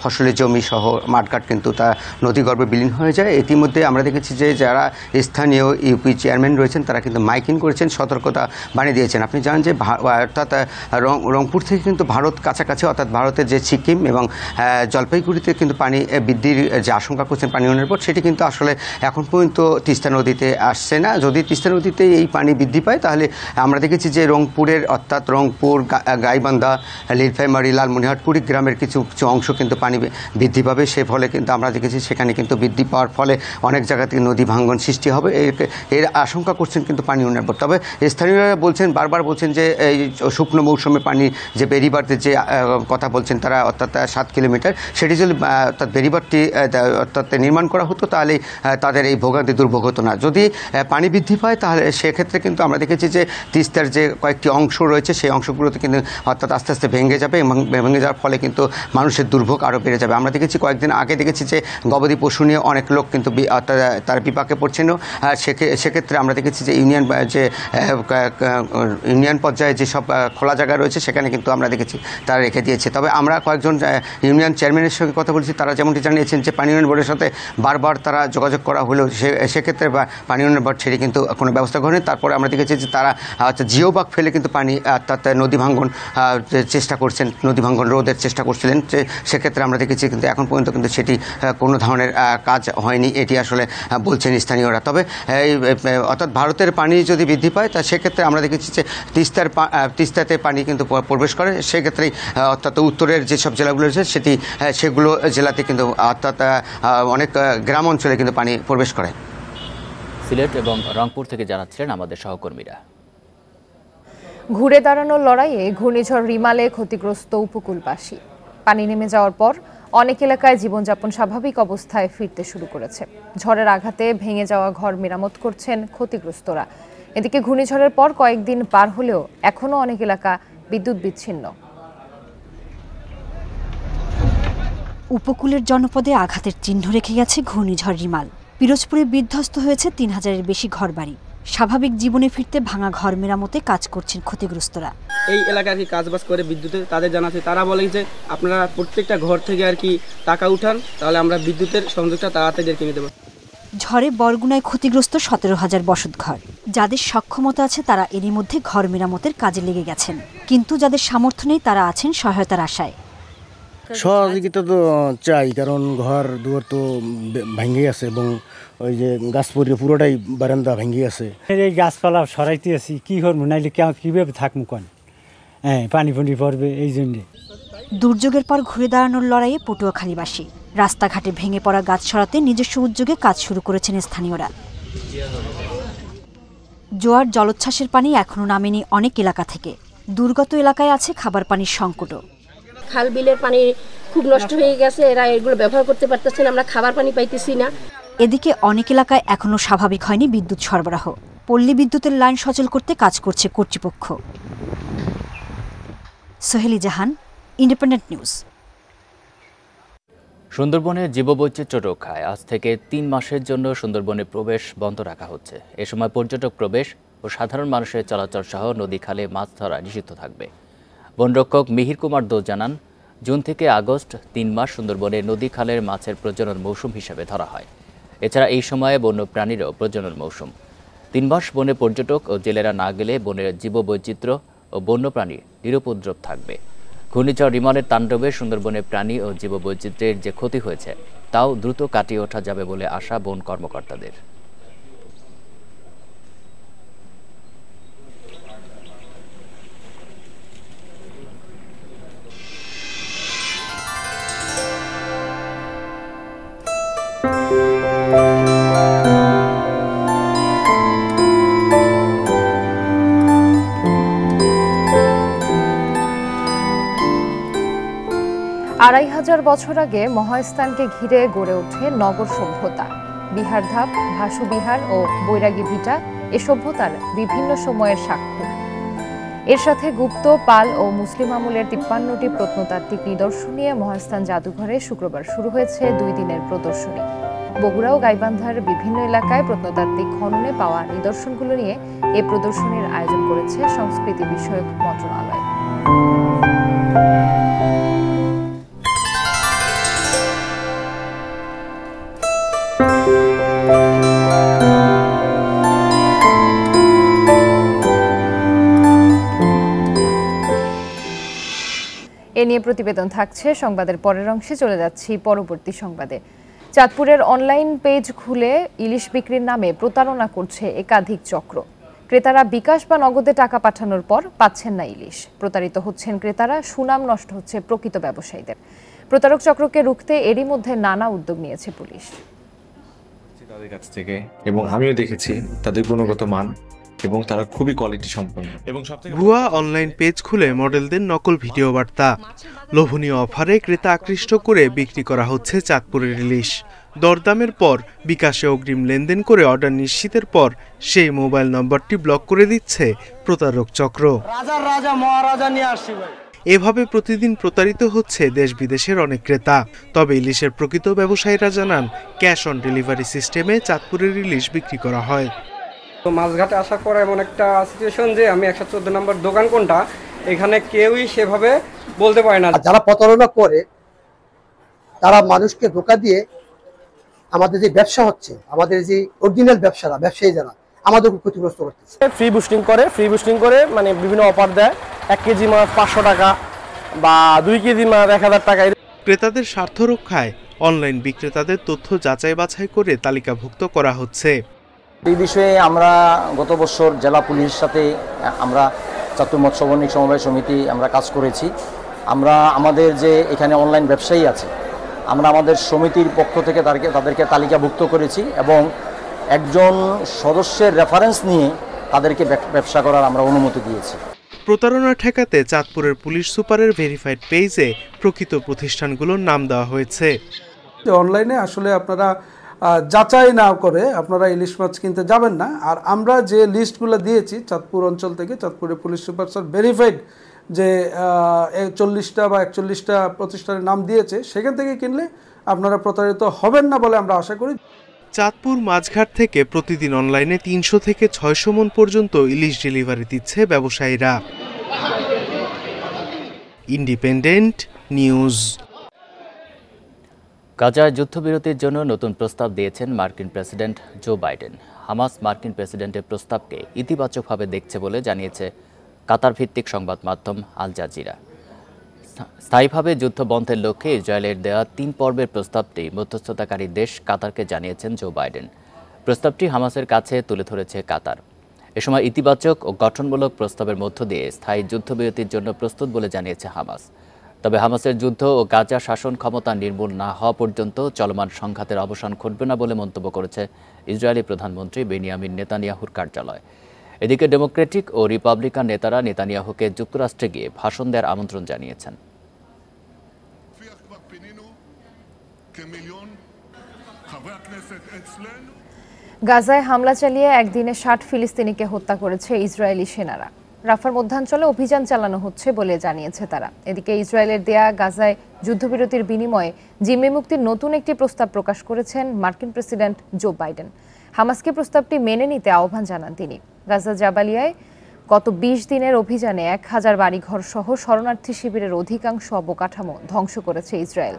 ফসলের জমি সহ মাঠঘাট কিন্তু তা নদীগর্ভে বিলীন হয়ে যায়। ইতিমধ্যে আমরা দেখেছি যে যারা স্থানীয় ইউপি চেয়ারম্যান রয়েছেন তারা কিন্তু মাইকিং করেছেন, সতর্কতা বানিয়ে দিয়েছেন। আপনি জানেন যে অর্থাৎ রংপুর থেকে কিন্তু ভারত কাছাকাছি, অর্থাৎ ভারতের যে সিকিম এবং জলপাইগুড়িতে কিন্তু পানি বৃদ্ধির যে আশঙ্কা করছেন পানি উন্নয়নের পর, সেটি কিন্তু আসলে এখন পর্যন্ত তিস্তা নদীতে আসছে না। যদি তিস্তা নদীতে এই পানি বৃদ্ধি পায় তাহলে আমরা দেখেছি যে রংপুরের অর্থাৎ রংপুর, গাইবান্ধা, লীলফাইমারি, লালমনিরহাট, কুড়িগ্রামের কিছু অংশ কিন্তু পানি বৃদ্ধি পাবে। সে ফলে কিন্তু আমরা দেখেছি সেখানে কিন্তু বৃদ্ধি পাওয়ার ফলে অনেক জায়গা থেকে নদী ভাঙন সৃষ্টি হবে। এর আশঙ্কা করছেন কিন্তু পানি উন্নয়ন বোর্ড। তবে স্থানীয়রা বলছেন, বারবার বলছেন যে এই শুকনো মৌসুমে পানি যে বেড়িবাঁধে যে কথা বলছেন তারা, অর্থাৎ 7 কিলোমিটার, সেটি যদি অর্থাৎ বেড়িবাঁধটি অর্থাৎ নির্মাণ করা হতো তাহলে তাদের এই ভোগান্তি দুর্ভোগ হতো না। যদি পানি বৃদ্ধি পায় তাহলে সেক্ষেত্রে কিন্তু আমরা দেখেছি যে তিস্তার যে কয়েকটি অংশ রয়েছে সেই অংশগুলোতে কিন্তু অর্থাৎ আস্তে আস্তে ভেঙে যাবে, এবং ভেঙে যাওয়ার ফলে কিন্তু মানুষের দুর্ভোগ আরও বেড়ে যাবে। আমরা দেখেছি কয়েকদিন আগে দেখেছি যে গবাদি পশু নিয়ে অনেক লোক কিন্তু তার বিপাকে পড়ছেন। সেক্ষেত্রে আমরা দেখেছি যে ইউনিয়ন পর্যায়ে যেসব খোলা জায়গা রয়েছে সেখানে কিন্তু আমরা দেখেছি তারা রেখে দিয়েছে। তবে আমরা কয়েকজন ইউনিয়ন চেয়ারম্যানের সঙ্গে কথা বলেছি, তারা যেমনটি জানিয়েছেন যে পানি উন্নয়ন বোর্ডের সাথে বারবার তারা যোগাযোগ করা হলেও সেক্ষেত্রে পানি উন্নয়ন বোর্ড সেটি কিন্তু কোনো ব্যবস্থা করেনি। তারপরে আমরা দেখেছি যে তারা জিও বাগ ফেলে কিন্তু পানি অর্থাৎ নদী ভাঙন চেষ্টা করছেন, নদী ভাঙন রোধের চেষ্টা করছিলেন। সেক্ষেত্রে আমরা দেখেছি কিন্তু এখন পর্যন্ত কিন্তু সেটি কোনো ধরনের কাজ হয়নি, এটি আসলে বলছেন স্থানীয়রা। তবে অর্থাৎ ভারতের পানি যদি বৃদ্ধি পায় তা সেক্ষেত্রে আমরা দেখেছি যে তিস্তাতে পানি কিন্তু প্রবেশ করে। সেক্ষেত্রেই অর্থাৎ উত্তরের যেসব জেলাগুলো রয়েছে সেগুলো জেলাতে কিন্তু অর্থাৎ অনেক গ্রাম অঞ্চলে কিন্তু পানি প্রবেশ করে। সিলেট এবং রংপুর থেকে জানাচ্ছিলেন আমাদের সহকর্মীরা। ঘুরে দাঁড়ানোর লড়াইয়ে ঘূর্ণিঝড় রিমালে ক্ষতিগ্রস্ত উপকূলবাসী। পানি নেমে যাওয়ার পর অনেক এলাকায় জীবনযাপন স্বাভাবিক অবস্থায় ফিরতে শুরু করেছে। ঝড়ের আঘাতে ভেঙে যাওয়া ঘর মেরামত করছেন ক্ষতিগ্রস্তরা। এদিকে ঘূর্ণিঝড়ের পর কয়েকদিন পার হলেও এখনও অনেক এলাকা বিদ্যুৎ বিচ্ছিন্ন। উপকূলের জনপদে আঘাতের চিহ্ন রেখে গেছে ঘূর্ণিঝড় রিমাল। পিরোজপুরে বিধ্বস্ত হয়েছে 3000-এর বেশি ঘরবাড়ি। স্বাভাবিক জীবনে ফিরতে ভাঙা ঘর মেরামতে কাজ করছেন ক্ষতিগ্রস্তরা। এই এলাকায় আর কি কাজবাজ করে বিদ্যুতের তাদের জানাচ্ছে, তারা বলে যে আপনারা প্রত্যেকটা ঘর থেকে আর কি টাকা উঠান, তাহলে আমরা বিদ্যুতের সংযোগটা তাড়াতাড়ি কিনে দেবো। ঝড়ে বরগুনায় ক্ষতিগ্রস্ত 17,000 বসতঘর। যাদের সক্ষমতা আছে তারা এরই মধ্যে ঘর মেরামতের কাজে লেগে গেছেন, কিন্তু যাদের সামর্থ্য নেই তারা আছেন সহায়তার আশায়। সহযোগিতা তো চাই, কারণ ঘর দুয়ার তো ভেঙে আছে এবং ওই যে গাছ পড়ে পুরোটাই বারান্দা ভেঙে আছে। এই গাছপালা সরাইতে আছি, কী করবো, নাইলে কীভাবে থাকবো কোন, হ্যাঁ পানি ফানি পড়বে এই জন্যে। দুর্যোগের পর ঘুরে দাঁড়ানোর লড়াইয়ে পটুয়াখালীবাসী। রাস্তাঘাটে ভেঙে পড়া গাছ সরাতে নিজস্ব উদ্যোগে কাজ শুরু করেছেন স্থানীয়রা। জোয়ার জলোচ্ছ্বাসের পানি এখনো নামেনি অনেক এলাকা থেকে। দুর্গত এলাকায় আছে খাবার পানির সংকটও। খাল বিলের পানি খুব নষ্ট হয়ে গেছে, এরা এগুলো ব্যবহার করতে পারতেছে না, আমরা খাবার পানি পাইতেছি না। এদিকে অনেক এলাকায় এখনো স্বাভাবিক হয়নি বিদ্যুৎ সরবরাহ। পল্লী বিদ্যুতের লাইন সচল করতে কাজ করছে কর্তৃপক্ষ। সোহেলি জাহান, ইন্ডিপেন্ডেন্ট নিউজ। সুন্দরবনে জীববৈচিত্র্য রক্ষায় আজ থেকে ৩ মাসের জন্য সুন্দরবনে প্রবেশ বন্ধ রাখা হচ্ছে। এ সময় পর্যটক প্রবেশ ও সাধারণ মানুষের চলাচল সহ নদী খালে মাছ ধরা নিষিদ্ধ থাকবে। বনরক্ষক মিহির কুমার দোজ জানান, জুন থেকে আগস্ট ৩ মাস সুন্দরবনে নদী খালের মাছের প্রজনন মৌসুম হিসেবে ধরা হয়। এছাড়া এই সময়ে বন্য প্রাণীরও প্রজনন মৌসুম। ৩ মাস বনে পর্যটক ও জেলেরা না গেলে বনের জীববৈচিত্র্য ও বন্যপ্রাণী নিরুপদ্রব থাকবে। ঘূর্ণিঝড় রিমনের তাণ্ডবে সুন্দরবনের প্রাণী ও জীববৈচিত্র্যের যে ক্ষতি হয়েছে তাও দ্রুত কাটিয়ে ওঠা যাবে বলে আশা বন কর্মকর্তাদের। আড়াই হাজার বছর আগে মহাস্থানকে ঘিরে গড়ে ওঠে নগর সভ্যতা। বিহারধাপ, ভাসু বিহার ও বৈরাগী ভিটা এ সভ্যতার বিভিন্ন সময়ের সাক্ষ্য। এর সাথে গুপ্ত, পাল ও মুসলিম আমলের ৫৩টি প্রত্নতাত্ত্বিক নিদর্শন নিয়ে মহাস্থান জাদুঘরে শুক্রবার শুরু হয়েছে ২ দিনের প্রদর্শনী। বগুড়া ও গাইবান্ধার বিভিন্ন এলাকায় প্রত্নতাত্ত্বিক খননে পাওয়া নিদর্শনগুলো নিয়ে এই প্রদর্শনীর আয়োজন করেছে সংস্কৃতি বিষয়ক মন্ত্রণালয়। এ নিয়ে প্রতিবেদন থাকছে সংবাদের পরের অংশে। চলে যাচ্ছি পরবর্তী সংবাদে। চাঁদপুরের অনলাইন পেজ খুলে ইলিশ বিক্রির নামে প্রতারণা করছে একাধিক চক্র। ক্রেতারা বিকাশ বা নগদে টাকা পাঠানোর পর পাচ্ছেন না ইলিশ। প্রতারিত হচ্ছেন ক্রেতারা, সুনাম নষ্ট হচ্ছে প্রকৃত ব্যবসায়ীদের। প্রতারক চক্রকে রুখতে এরই মধ্যে নানা উদ্যোগ নিয়েছে পুলিশ। তাদের কাছ থেকে এবং আমিও দেখেছি তাদের গুণগত মান এবং তারা খুবই কোয়ালিটি সম্পন্ন এবং ভুয়া অনলাইন পেজ খুলে মডেলদের নকল ভিডিও বার্তা, লোভনীয় অফারে ক্রেতা আকৃষ্ট করে বিক্রি করা হচ্ছে চাঁদপুরের ইলিশ। দরদামের পর বিকাশে অগ্রিম লেনদেন করে অর্ডার নিশ্চিতের পর সেই মোবাইল নম্বরটি ব্লক করে দিচ্ছে প্রতারক চক্র। এভাবে প্রতিদিন প্রতারিত হচ্ছে দেশ বিদেশের অনেক ক্রেতা। তবে ইলিশের প্রকৃত ব্যবসায়ীরা জানান, ক্যাশ অন ডেলিভারি সিস্টেমে চাঁদপুরের ইলিশ বিক্রি করা হয়। মাছঘাটে আসার পর এমন একটা সিচুয়েশন যে আমি 114 নম্বর দোকান কোনটা এখানে কেউই সেভাবে বলতে পারে না। যারা প্রতারণা করে তারা মানুষকে ধোঁকা দিয়ে আমাদের যে ব্যবসা হচ্ছে, আমাদের যে অরিজিনাল ব্যবসায়ী যারা আমাদেরকে ক্ষতিগ্রস্ত করতেছে। ফ্রি বুস্টিং করে মানে বিভিন্ন অফার দেয়। 1 কেজি মাছ 500 টাকা বা 2 কেজি মাছ 1000 টাকা। ক্রেতাদের স্বার্থ রক্ষায় অনলাইন বিক্রেতাদের তথ্য যাচাই বাছাই করে তালিকাভুক্ত করা হচ্ছে। এই বিষয়ে আমরা গত বছর জেলা পুলিশের সাথে আমরা চাঁদপুর মৎস্য বণিক সমবায় সমিতি আমরা কাজ করেছি। আমরা আমাদের যে এখানে অনলাইন ব্যবসায়ী আছে, আমরা আমাদের সমিতির পক্ষ থেকে তাদেরকে তালিকাভুক্ত করেছি এবং একজন সদস্যের রেফারেন্স নিয়ে তাদেরকে ব্যবসা করার আমরা অনুমতি দিয়েছি। প্রতারণা ঠেকাতে চাঁদপুরের পুলিশ সুপারের ভেরিফাইড পেজে প্রকৃত প্রতিষ্ঠানগুলোর নাম দেওয়া হয়েছে। অনলাইনে আসলে আপনারা যাচাই না করে আপনারা ইলিশ মাছ কিনতে যাবেন না। আর আমরা যে লিস্টগুলো দিয়েছি চাঁদপুর অঞ্চল থেকে, চাঁদপুরের পুলিশ সুপার স্যার ভেরিফাইড যে 40টা বা 41টা প্রতিষ্ঠানের নাম দিয়েছে, সেখান থেকে কিনলে আপনারা প্রতারিত হবেন না বলে আমরা আশা করি। চাঁদপুর মাছঘাট থেকে প্রতিদিন অনলাইনে 300 থেকে 600 মণ পর্যন্ত ইলিশ ডেলিভারি দিচ্ছে ব্যবসায়ীরা। Independent news. গাজায় যুদ্ধবিরতির জন্য নতুন প্রস্তাব দিয়েছেন মার্কিন প্রেসিডেন্ট জো বাইডেন। হামাস মার্কিন প্রেসিডেন্টের প্রস্তাবকে ইতিবাচকভাবে দেখছে বলে জানিয়েছে কাতার ভিত্তিক সংবাদ মাধ্যম আল জাজিরা। স্থায়ীভাবে যুদ্ধ বন্ধের লক্ষ্যে ইসরায়েলের দেওয়া 3 পর্বের প্রস্তাবটি মধ্যস্থতাকারী দেশ কাতারকে জানিয়েছেন জো বাইডেন। প্রস্তাবটি হামাসের কাছে তুলে ধরেছে কাতার। এ সময় ইতিবাচক ও গঠনমূলক প্রস্তাবের মধ্য দিয়ে স্থায়ী যুদ্ধবিরতির জন্য প্রস্তুত বলে জানিয়েছে হামাস। তবে হামাসের যুদ্ধ ও গাজা শাসন ক্ষমতা নির্মূল না হওয়া পর্যন্ত চলমান সংঘাতের অবসান ঘটবে না বলে মন্তব্য করেছে ইসরায়েলি প্রধানমন্ত্রী বেনিয়ামিন নেতানিয়াহুর কার্যালয়। এদিকে ডেমোক্রেটিক ও রিপাবলিকান নেতারা নেতানিয়াহুকে যুক্তরাষ্ট্রে গিয়ে ভাষণ দেওয়ার আমন্ত্রণ জানিয়েছেন। গাজায় হামলা চালিয়ে একদিনে 60 ফিলিস্তিনিকে হত্যা করেছে ইসরায়েলি সেনারা। রাফার মধ্যাঞ্চলে অভিযান চালানো হচ্ছে বলে জানিয়েছে তারা। এদিকে ইসরায়েলের দেয়া গাজায় যুদ্ধবিরতির বিনিময়ে জিম্মি মুক্তির নতুন একটি প্রস্তাব প্রকাশ করেছেন মার্কিন প্রেসিডেন্ট জো বাইডেন। হামাসকে প্রস্তাবটি মেনে নিতে আহ্বান জানান তিনি। গাজা জাবালিয়ায় গত ২০ দিনের অভিযানে ১,০০০ বাড়িঘর সহ শরণার্থী শিবিরের অধিকাংশ অবকাঠামো ধ্বংস করেছে ইসরায়েল।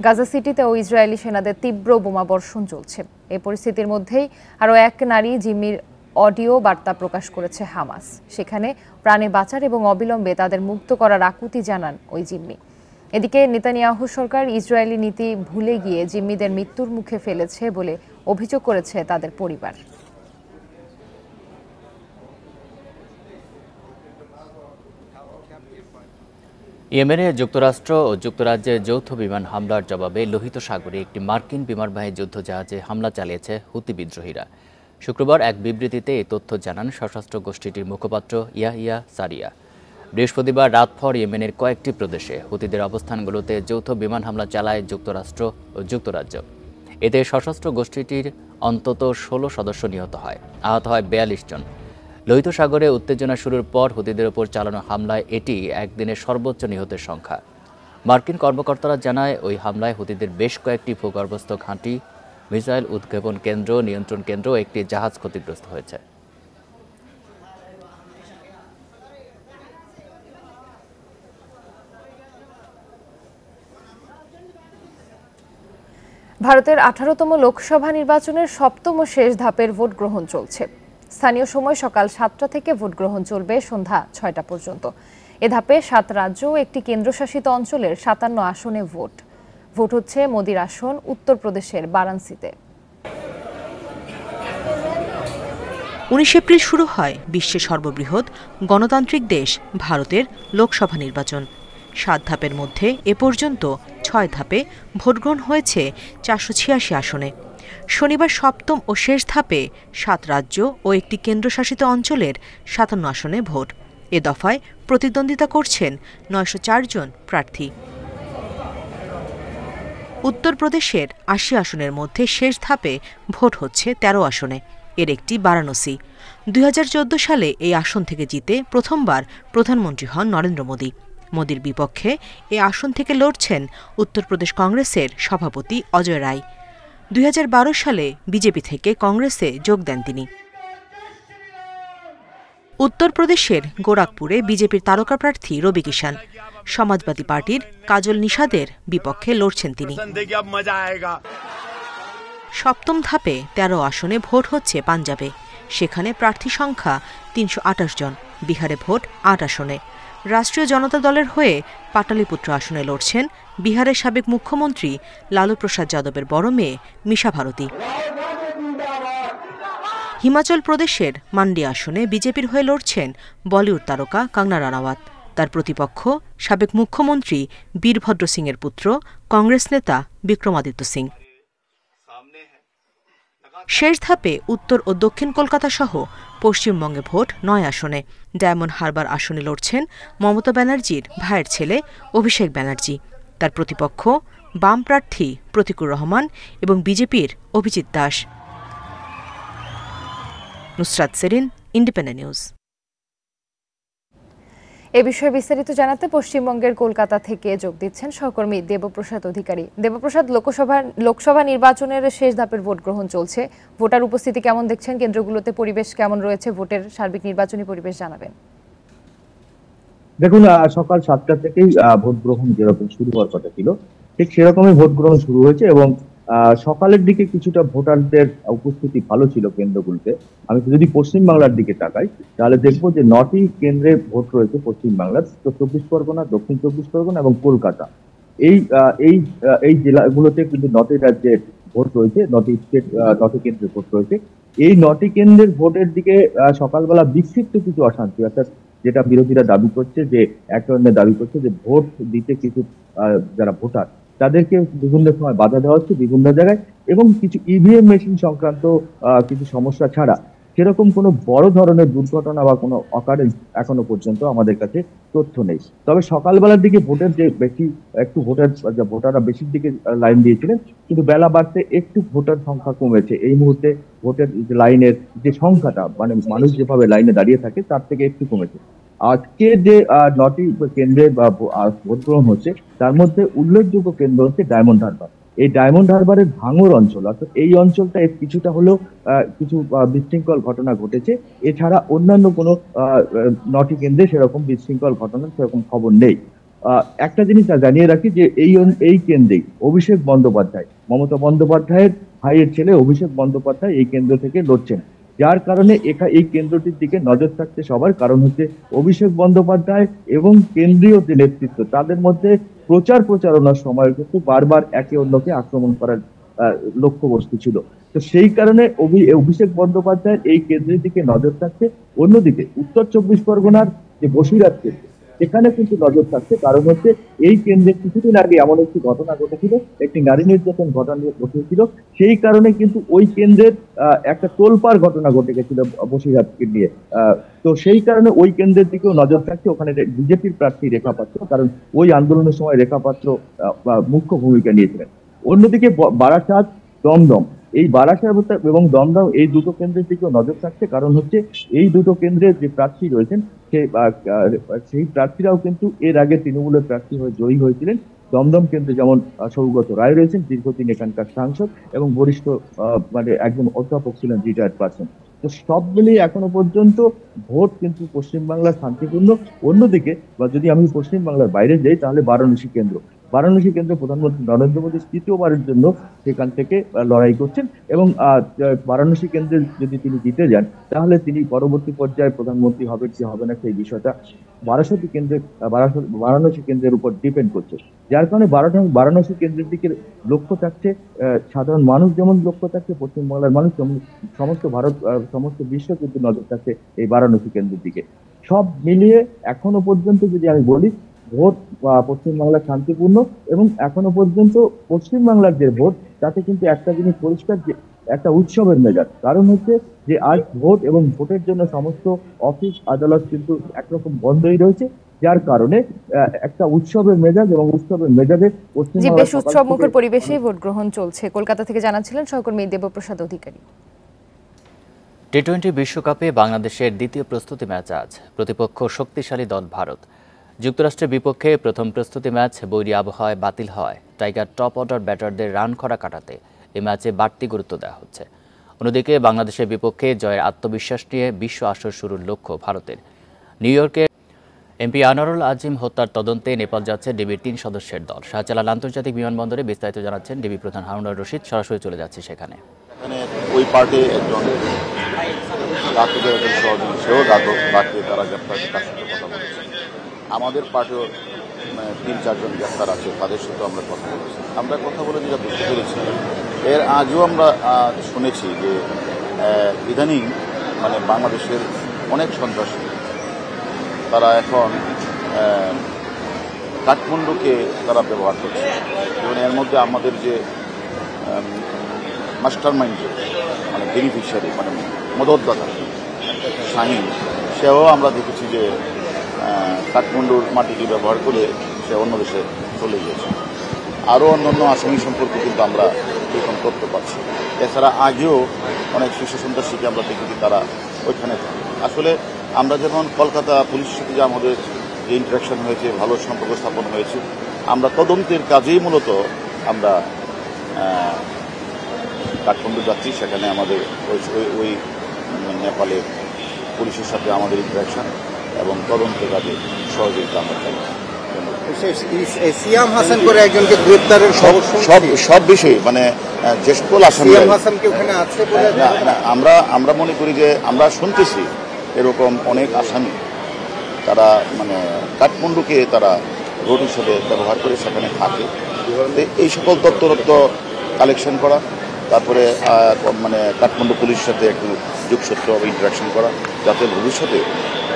গাজা সিটিতেও ইসরায়েলি সেনাদের তীব্র বোমাবর্ষণ চলছে। এই পরিস্থিতির মধ্যেই আরও এক নারী জিম্মির অডিও বার্তা প্রকাশ করেছে হামাস। সেখানে প্রাণে বাঁচার এবং অবিলম্বে তাদের মুক্ত করার আকুতি জানান ওই জিম্মি। এদিকে নেতানিয়াহু সরকার ইসরায়েলি নীতি ভুলে গিয়ে জিম্মিদের মৃত্যুর মুখে ফেলেছে বলে অভিযোগ করেছে তাদের পরিবার। ইয়েমেনে যুক্তরাষ্ট্র ও যুক্তরাজ্যের যৌথ বিমান হামলার জবাবে লোহিত সাগরে একটি মার্কিন বিমানবাহী যুদ্ধজাহাজে হামলা চালিয়েছে হুতি বিদ্রোহীরা। শুক্রবার এক বিবৃতিতে এই তথ্য জানান সশস্ত্র গোষ্ঠীটির মুখপাত্র ইয়াহিয়া সারিয়া। বৃহস্পতিবার রাতভর ইয়েমেনের কয়েকটি প্রদেশে হুতিদের অবস্থানগুলোতে যৌথ বিমান হামলা চালায় যুক্তরাষ্ট্র ও যুক্তরাজ্য। এতে সশস্ত্র গোষ্ঠীটির অন্তত ১৬ সদস্য নিহত হয়, আহত হয় ৪২ জন। লোহিত সাগরে উত্তেজনা শুরুর পর হুতিদের ওপর চালানো হামলায় এটি একদিনের সর্বোচ্চ নিহতের সংখ্যা। মার্কিন কর্মকর্তারা জানায় ওই হামলায় হুতিদের বেশ কয়েকটি ভূগর্ভস্থ ঘাঁটি, মিসাইল উৎক্ষেপণ কেন্দ্র, নিয়ন্ত্রণ কেন্দ্র ও একটি জাহাজ ক্ষতিগ্রস্ত হয়েছে। ভারতের ১৮তম লোকসভা নির্বাচনের ৭ম ও শেষ ধাপের ভোট গ্রহণ চলছে। স্থানীয় সময় সকাল ৭টা থেকে ভোট গ্রহণ চলবে সন্ধ্যা ৬টা পর্যন্ত। এ ধাপে ৭ রাজ্য ও একটি কেন্দ্রশাসিত অঞ্চলের ৫৭ আসনে ভোট হচ্ছে মোদির আসন উত্তরপ্রদেশের বারাণসীতে। ১৯ এপ্রিল শুরু হয় বিশ্বের সর্ববৃহৎ গণতান্ত্রিক দেশ ভারতের লোকসভা নির্বাচন। ৭ ধাপের মধ্যে এ পর্যন্ত ৬ ধাপে ভোটগ্রহণ হয়েছে ৪৮৬ আসনে। শনিবার ৭ম ও শেষ ধাপে ৭ রাজ্য ও একটি কেন্দ্রশাসিত অঞ্চলের ৫৭ আসনে ভোট। এ দফায় প্রতিদ্বন্দ্বিতা করছেন ৯০৪ জন প্রার্থী। উত্তরপ্রদেশের ৮০ আসনের মধ্যে শেষ ধাপে ভোট হচ্ছে ১৩ আসনে। এর একটি বারাণসী। ২০১৪ সালে এই আসন থেকে জিতে প্রথমবার প্রধানমন্ত্রী হন নরেন্দ্র মোদী। মোদীর বিপক্ষে এ আসন থেকে লড়ছেন উত্তরপ্রদেশ কংগ্রেসের সভাপতি অজয় রায়। ২০১২ সালে বিজেপি থেকে কংগ্রেসে যোগ দেন তিনি। উত্তরপ্রদেশের গোরাখপুরে বিজেপির তারকা প্রার্থী রবি কিষান। সমাজবাদী পার্টির কাজল নিষাদের বিপক্ষে লড়ছেন তিনি। ৭ম ধাপে ১৩ আসনে ভোট হচ্ছে পাঞ্জাবে। সেখানে প্রার্থী সংখ্যা ৩২৮ জন। বিহারে ভোট ৮ আসনে। রাষ্ট্রীয় জনতা দলের হয়ে পাটালিপুত্র আসনে লড়ছেন বিহারের সাবেক মুখ্যমন্ত্রী লালু প্রসাদ যাদবের বড় মেয়ে মিশা ভারতী। হিমাচল প্রদেশের মান্ডি আসনে বিজেপির হয়ে লড়ছেন বলিউড তারকা কঙ্গনা রানাওয়াত। তার প্রতিপক্ষ সাবেক মুখ্যমন্ত্রী বীরভদ্র সিংয়ের পুত্র কংগ্রেস নেতা বিক্রমাদিত্য সিং। শেষ ধাপে উত্তর ও দক্ষিণ কলকাতা সহ পশ্চিমবঙ্গে ভোট ৯ আসনে। ডায়মন্ড হারবার আসনে লড়ছেন মমতা ব্যানার্জির ভাইয়ের ছেলে অভিষেক ব্যানার্জি। তার প্রতিপক্ষ বাম প্রার্থী প্রতীকুর রহমান এবং বিজেপির অভিজিৎ দাস। Nusrat Serin, independent news. এ বিষয়ে বিস্তারিত জানাতে পশ্চিমবঙ্গের কলকাতা থেকে যোগ দিচ্ছেন সহকর্মী দেবপ্রসাদ অধিকারী। দেবপ্রসাদ, লোকসভা নির্বাচনের শেষ ধাপের ভোট গ্রহণ চলছে। ভোটার উপস্থিতি কেমন দেখছেন? কেন্দ্রগুলোতে পরিবেশ কেমন রয়েছে? ভোটের সার্বিক নির্বাচনী পরিবেশ জানাবেন। দেখুন, সকাল ৭টা থেকেই ভোট গ্রহণ যেরকম শুরু হওয়ার কথা ছিল ঠিক সেরকমই ভোট গ্রহণ শুরু হয়েছে এবং সকালের দিকে কিছুটা ভোটারদের উপস্থিতি ভালো ছিল কেন্দ্রগুলোতে। আমি যদি পশ্চিমবাংলার দিকে তাকাই তাহলে দেখবো যে 9টি কেন্দ্রে ভোট রয়েছে পশ্চিমবাংলার, উত্তর ২৪ পরগনা, দক্ষিণ ২৪ পরগনা এবং কলকাতা। এই জেলাগুলোতে কিন্তু 9টি রাজ্যের ভোট রয়েছে, 9টি কেন্দ্রে ভোট রয়েছে। এই 9টি কেন্দ্রের ভোটের দিকে সকালবেলা বিক্ষিপ্ত কিছু অশান্তি, অর্থাৎ যেটা বিরোধীরা দাবি করছে, যে এক ধরনের দাবি করছে যে ভোট দিতে কিছু যারা ভোটার তাদেরকে বিভিন্ন সময় বাধা দেওয়া হচ্ছে বিভিন্ন জায়গায় এবং কিছু ইভিএম মেশিন সংক্রান্ত কিছু সমস্যা ছাড়া সেরকম কোনো বড় ধরনের দুর্ঘটনা বা কোনো অকারেন্স এখনো পর্যন্ত আমাদের কাছে তথ্য নেই। তবে সকালবেলার দিকে ভোটের যে একটু ভোটাররা বেশির দিকে লাইন দিয়েছিলেন, কিন্তু বেলা বাড়তে একটু ভোটার সংখ্যা কমেছে। এই মুহূর্তে ভোটের লাইনের যে সংখ্যাটা, মানে মানুষ যেভাবে লাইনে দাঁড়িয়ে থাকে তার থেকে একটু কমেছে। আজকে যে 9টি কেন্দ্রে ভোট গ্রহণ হচ্ছে, তার মধ্যে উল্লেখযোগ্য কেন্দ্র হচ্ছে ডায়মন্ড হারবার। এই ডায়মন্ড হারবারের ভাঙড় অঞ্চল, অর্থাৎ এই অঞ্চলটা কিছুটা হলেও কিছু বিশৃঙ্খল ঘটনা ঘটেছে। এছাড়া অন্যান্য কোনো 9টি কেন্দ্রে সেরকম বিশৃঙ্খল ঘটনার সেরকম খবর নেই। একটা জিনিস জানিয়ে রাখি যে এই কেন্দ্রেই অভিষেক বন্দ্যোপাধ্যায়, মমতা বন্দ্যোপাধ্যায়ের ভাইয়ের ছেলে অভিষেক বন্দ্যোপাধ্যায় এই কেন্দ্র থেকে লড়ছেন, যার কারণে এই কেন্দ্রটির দিকে নজর থাকছে সবার। কারণ হচ্ছে অভিষেক বন্দ্যোপাধ্যায় এবং কেন্দ্রীয় যে নেতৃত্ব, তাদের মধ্যে প্রচারণার সময় কিন্তু বারবার একে অন্যকে আক্রমণ করার লক্ষ্যবস্তু ছিল। তো সেই কারণে অভিষেক বন্দ্যোপাধ্যায়ের এই কেন্দ্রের দিকে নজর থাকছে। অন্যদিকে উত্তর 24 পরগনার যে বসিরহাট কেন্দ্র, সেখানে কিন্তু নজর থাকছে। কারণ হচ্ছে এই কেন্দ্রে কিছুদিন আগে এমন একটি ঘটনা ঘটেছিল, একটি নারী নির্যাতন ঘটনা ঘটেছিল। সেই কারণে কিন্তু ওই কেন্দ্রের একটা তোলপাড় ঘটনা ঘটে গেছিল বসিরহাটকে নিয়ে। তো সেই কারণে ওই কেন্দ্রের দিকেও নজর থাকছে। ওখানে বিজেপির প্রার্থী রেখা পাত্র, কারণ ওই আন্দোলনের সময় রেখা পাত্র মুখ্য ভূমিকা নিয়েছিলেন। অন্যদিকে বারাসাত, দমদম, এই বারাসাত এবং দমদম এই দুটো কেন্দ্রের দিকেও নজর থাকছে। কারণ হচ্ছে এই দুটো কেন্দ্রের যে প্রার্থী রয়েছেন সেই প্রার্থীরাও কিন্তু এর আগে তৃণমূলের প্রার্থী হয়ে জয়ী হয়েছিলেন। দমদম কেন্দ্রে যেমন সৌগত রায় রয়েছেন, দীর্ঘদিন এখানকার সাংসদ এবং বরিষ্ঠ মানে একজন অধ্যাপক ছিলেন, রিটায়ার্ড পার্সন। তো সব মিলিয়ে এখনো পর্যন্ত ভোট কিন্তু পশ্চিমবাংলার শান্তিপূর্ণ। অন্যদিকে যদি আমি পশ্চিমবাংলার বাইরে যাই, তাহলে বারাণসী কেন্দ্রে প্রধানমন্ত্রী নরেন্দ্র মোদী তৃতীয়বারের জন্য সেখান থেকে লড়াই করছেন এবং বারাণসী কেন্দ্রে যদি তিনি জিতে যান, তাহলে তিনি পরবর্তী পর্যায়ে প্রধানমন্ত্রী হবে কি হবে না সেই বিষয়টা বারাণসী কেন্দ্রের উপর ডিপেন্ড করছে। যার কারণে বারাণসী কেন্দ্রের দিকে লক্ষ্য থাকছে সাধারণ মানুষ, যেমন লক্ষ্য থাকছে পশ্চিমবাংলার মানুষ, যেমন সমস্ত বিশ্ব কিন্তু নজর থাকছে এই বারাণসী কেন্দ্রের দিকে। সব মিলিয়ে এখনো পর্যন্ত যদি আমি বলি, ভোট পশ্চিমবাংলার শান্তিপূর্ণ এবং এখনো পর্যন্ত পশ্চিমবাংলার যে ভোট, তাতে কিন্তু একটা জিনিস পরিষ্কার, যে একটা উৎসবের মেজাজ। কারণ হচ্ছে যে আজ ভোট এবং ভোটের জন্য সমস্ত অফিস আদালত কিন্তু একরকম বন্ধই রয়েছে, যার কারণে একটা উৎসবের মেজাজ এবং উৎসবের মেজাজে পশ্চিমবাংলা বেশ উৎসবমুখর পরিবেশে ভোট গ্রহণ চলছে। কলকাতা থেকে জানাচ্ছিলেন সহকর্মী দেবপ্রসাদ অধিকারী। টি-20 বিশ্বকাপে বাংলাদেশের দ্বিতীয় প্রস্তুতি ম্যাচ আজ। প্রতিপক্ষ শক্তিশালী দল ভারত। যুক্তরাষ্ট্রের বিপক্ষে প্রথম প্রস্তুতি ম্যাচ বৈরী আবহাওয়ায় বাতিল হয়। টাইগার টপ অর্ডার ব্যাটারদের রান খরা কাটাতে এই ম্যাচে বাড়তি গুরুত্ব দেওয়া হচ্ছে। অন্যদিকে বাংলাদেশের বিপক্ষে জয়ের আত্মবিশ্বাস নিয়ে বিশ্ব আসর শুরুর লক্ষ্য ভারতের। নিউ ইয়র্কে এমপি আনোয়ারুল আজিম হত্যার তদন্তে নেপাল যাচ্ছে ডিবির 3 সদস্যের দল। শাহজালাল আন্তর্জাতিক বিমানবন্দরে বিস্তারিত জানাচ্ছেন ডিবি প্রধান হারুনুর রশিদ। সরাসরি চলে যাচ্ছে সেখানে। ওই পার্টে একজন ঘাতকের একজন সহযোগী, সেও ঘাতক, বাকি তারা গ্রেপ্তার তার সাথে কথা বলেছে। আমাদের পার্টিও 3-4 জন গ্রেপ্তার আছে, তাদের সাথে আমরা কথা বলেছি। আমরা কথা বলে যেটা বুঝতে পেরেছি, এর আগেও আমরা শুনেছি যে ইদানিং বাংলাদেশের অনেক সন্ত্রাসী তারা এখন কাঠমান্ডুকে তারা ব্যবহার করছে। এবং এর মধ্যে আমাদের যে মাস্টার মাইন্ড, বেনিফিশিয়ারি, মদতদাতা শাহিন, সেও আমরা দেখেছি যে কাঠমান্ডুর মাটিকে ব্যবহার করে সে অন্য দেশে চলে গিয়েছে। আরও অন্যান্য আসামি সম্পর্কে কিন্তু আমরা এখন তথ্য পাচ্ছি। এছাড়া আগেও অনেক শীর্ষ সন্ত্রাসীকে আমরা দেখেছি তারা ওইখানে থাকে। আসলে আমরা যখন কলকাতা পুলিশের সাথে যে আমাদের যে ইন্টারাকশন হয়েছে, ভালো সম্পর্ক স্থাপন হয়েছে, আমরা তদন্তের কাজেই মূলত আমরা কাঠমান্ডু যাচ্ছি। সেখানে আমাদের ওই নেপালে পুলিশের সাথে আমাদের ইন্টারাকশন এবং তদন্তের কাজে সহযোগিতা আমরা চাই। সিয়াম হাসান করে একজনকে গ্রেপ্তারের সব বিষয়ে যে সকল আসামি আমরা মনে করি যে আমরা শুনতেছি এরকম অনেক আসামি তারা কাঠমান্ডুকে তারা রোড হিসেবে ব্যবহার করে সেখানে থাকে। এই সকল তথ্য কালেকশন করা, তারপরে কাঠমান্ডু পুলিশের সাথে একটু যোগসূত্র ইন্টারাকশন করা, যাতে ভবিষ্যতে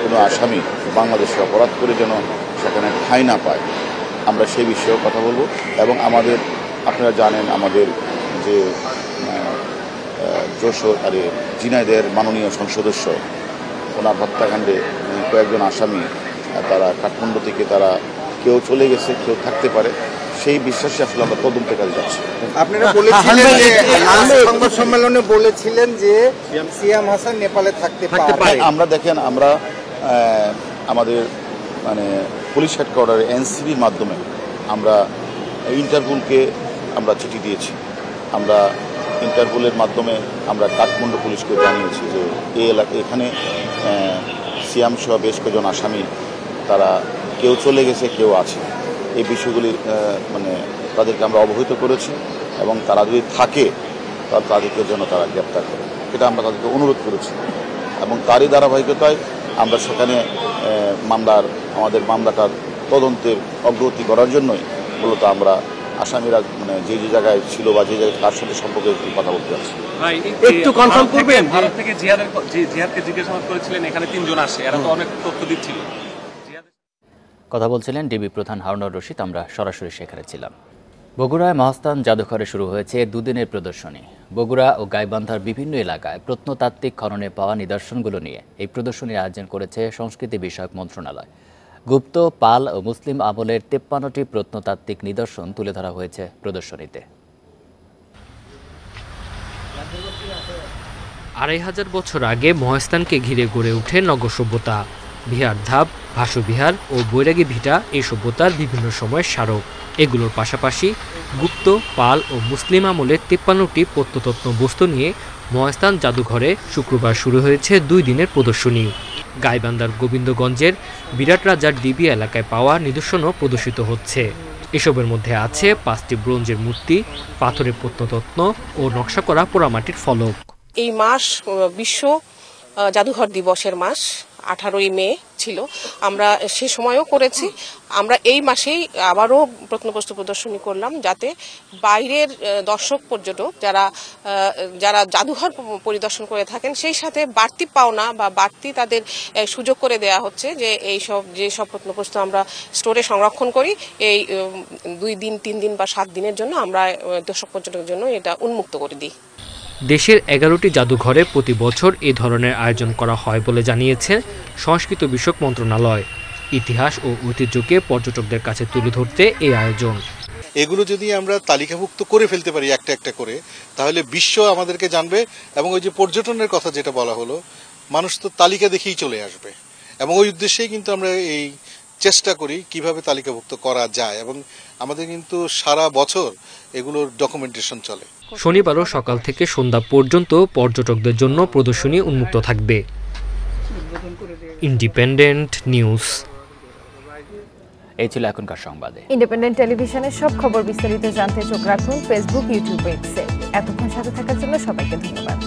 কোনো আসামি বাংলাদেশে অপরাধ করে যেন সেখানে ঠাঁই না পায়, আমরা সেই বিষয়েও কথা বলবো। এবং আপনারা জানেন আমাদের যে ঝিনাইদহের মাননীয় সংসদস্য ওনার হত্যাকাণ্ডে কয়েকজন আসামি তারা কাঠমান্ডু থেকে তারা কেউ চলে গেছে, কেউ থাকতে পারে, সেই বিশ্বাসে আসলে আমরা তদন্তের কাজে যাচ্ছি। আপনারা বলেছিলেন যে সংবাদ সম্মেলনে বলেছিলেন যে সিয়াম হাসান নেপালে থাকতে পারে। আমরা দেখেন, আমরা আমাদের মানে পুলিশ হেডকোয়ার্টারে এনসিবির মাধ্যমে আমরা ইন্টারপোলকে আমরা চিঠি দিয়েছি। আমরা ইন্টারপোলের মাধ্যমে আমরা কাঠমান্ডু পুলিশকে জানিয়েছি যে এই এখানে সিয়াম সহ বেশ কয়েকজন আসামি তারা কেউ চলে গেছে, কেউ আছে। এই বিষয়গুলি মানে তাদেরকে আমরা অবহিত করেছি এবং তারা যদি থাকে তাদেরকে যেন তারা গ্রেপ্তার করে, এটা আমরা তাদেরকে অনুরোধ করেছি। এবং তারই ধারাবাহিকতায় আমরা সেখানে আমাদের মামলাটার তদন্তের অগ্রগতি করার জন্যই মূলত আমরা আসামিরা মানে যে জায়গায় ছিল বা যে জায়গায় তার সাথে সম্পর্কে কথা বলতে যাচ্ছি। একটু কনফার্ম করবেন, ভারত থেকে জিহাদকে জিজ্ঞাসাবাদ করেছিলেন, এখানে 3 জন আসে, এরা তো অনেক তথ্য দিচ্ছিল। কথা বলছিলেন ডিবি প্রধান হারুনুর রশিদ। আমরা সরাসরি সেখানে ছিলাম। বগুড়ায় মহাস্থান জাদুঘরে শুরু হয়েছে দুদিনের প্রদর্শনী। বগুড়া ও গাইবান্ধার বিভিন্ন এলাকায় প্রত্নতাত্ত্বিক খননে পাওয়া নিদর্শনগুলো নিয়ে এই প্রদর্শনীর আয়োজন করেছে সংস্কৃতি বিষয়ক মন্ত্রণালয়। গুপ্ত, পাল ও মুসলিম আমলের 53টি প্রত্নতাত্ত্বিক নিদর্শন তুলে ধরা হয়েছে প্রদর্শনীতে। 2500 বছর আগে মহাস্থানকে ঘিরে গড়ে ওঠে নগর সভ্যতা। বিহার ধাপ, ভাসুবিহার ও বৈরাগী ভিটা এই সভ্যতার বিভিন্ন সময়ের স্মারক। এগুলোর পাশাপাশি গুপ্ত, পাল ও মুসলিম আমলের 53টি প্রত্নতত্ত্ব বস্তু নিয়ে মহাস্থান জাদুঘরে শুক্রবার শুরু হয়েছে 2 দিনের প্রদর্শনী। গাইবান্ধার গোবিন্দগঞ্জের বিরাট রাজার ডিবি এলাকায় পাওয়া নিদর্শনও প্রদর্শিত হচ্ছে। এসবের মধ্যে আছে 5টি ব্রোঞ্জের মূর্তি, পাথরের প্রত্নতত্ত্ব ও নকশা করা পোড়ামাটির ফলক। এই মাস বিশ্ব জাদুঘর দিবসের মাস, 18ই মে ছিল। আমরা সে সময়ও করেছি। আমরা এই মাসেই আবারও প্রত্নবস্তু প্রদর্শনী করলাম, যাতে বাইরের দর্শক পর্যটক যারা জাদুঘর পরিদর্শন করে থাকেন সেই সাথে বাড়তি পাওনা বা বাড়তি তাদের সুযোগ করে দেয়া হচ্ছে যে যেসব প্রত্নবস্তু আমরা স্টোরে সংরক্ষণ করি এই 2 দিন, 3 দিন বা 7 দিনের জন্য আমরা দর্শক পর্যটকের জন্য এটা উন্মুক্ত করে দিই। দেশের 11টি জাদুঘরে প্রতি বছর এ ধরনের আয়োজন করা হয় বলে জানিয়েছে সংস্কৃতি বিষয়ক মন্ত্রণালয়। ইতিহাস ও ঐতিহ্যকে পর্যটকদের কাছে তুলে ধরতে এই আয়োজন। এগুলো যদি আমরা তালিকাভুক্ত করে ফেলতে পারি একটা একটা করে, তাহলে বিশ্ব আমাদেরকে জানবে এবং ওই যে পর্যটনের কথা যেটা বলা হলো, মানুষ তো তালিকা দেখেই চলে আসবে এবং ওই উদ্দেশ্যেই কিন্তু আমরা এই চেষ্টা করি কিভাবে তালিকাভুক্ত করা যায় এবং আমাদের কিন্তু সারা বছর এগুলোর ডকুমেন্টেশন চলে। শনিবারও সকাল থেকে সন্ধ্যা পর্যন্ত পর্যটকদের জন্য প্রদর্শনী উন্মুক্ত থাকবে। Independent news. এই ছিল এখনকার সংবাদে। ইন্ডিপেন্ডেন্ট টেলিভিশনের সব খবর বিস্তারিত জানতে চোখ রাখুন ফেসবুক, ইউটিউব, এক্সে। এতক্ষণ সাথে থাকার জন্য সবাইকে ধন্যবাদ।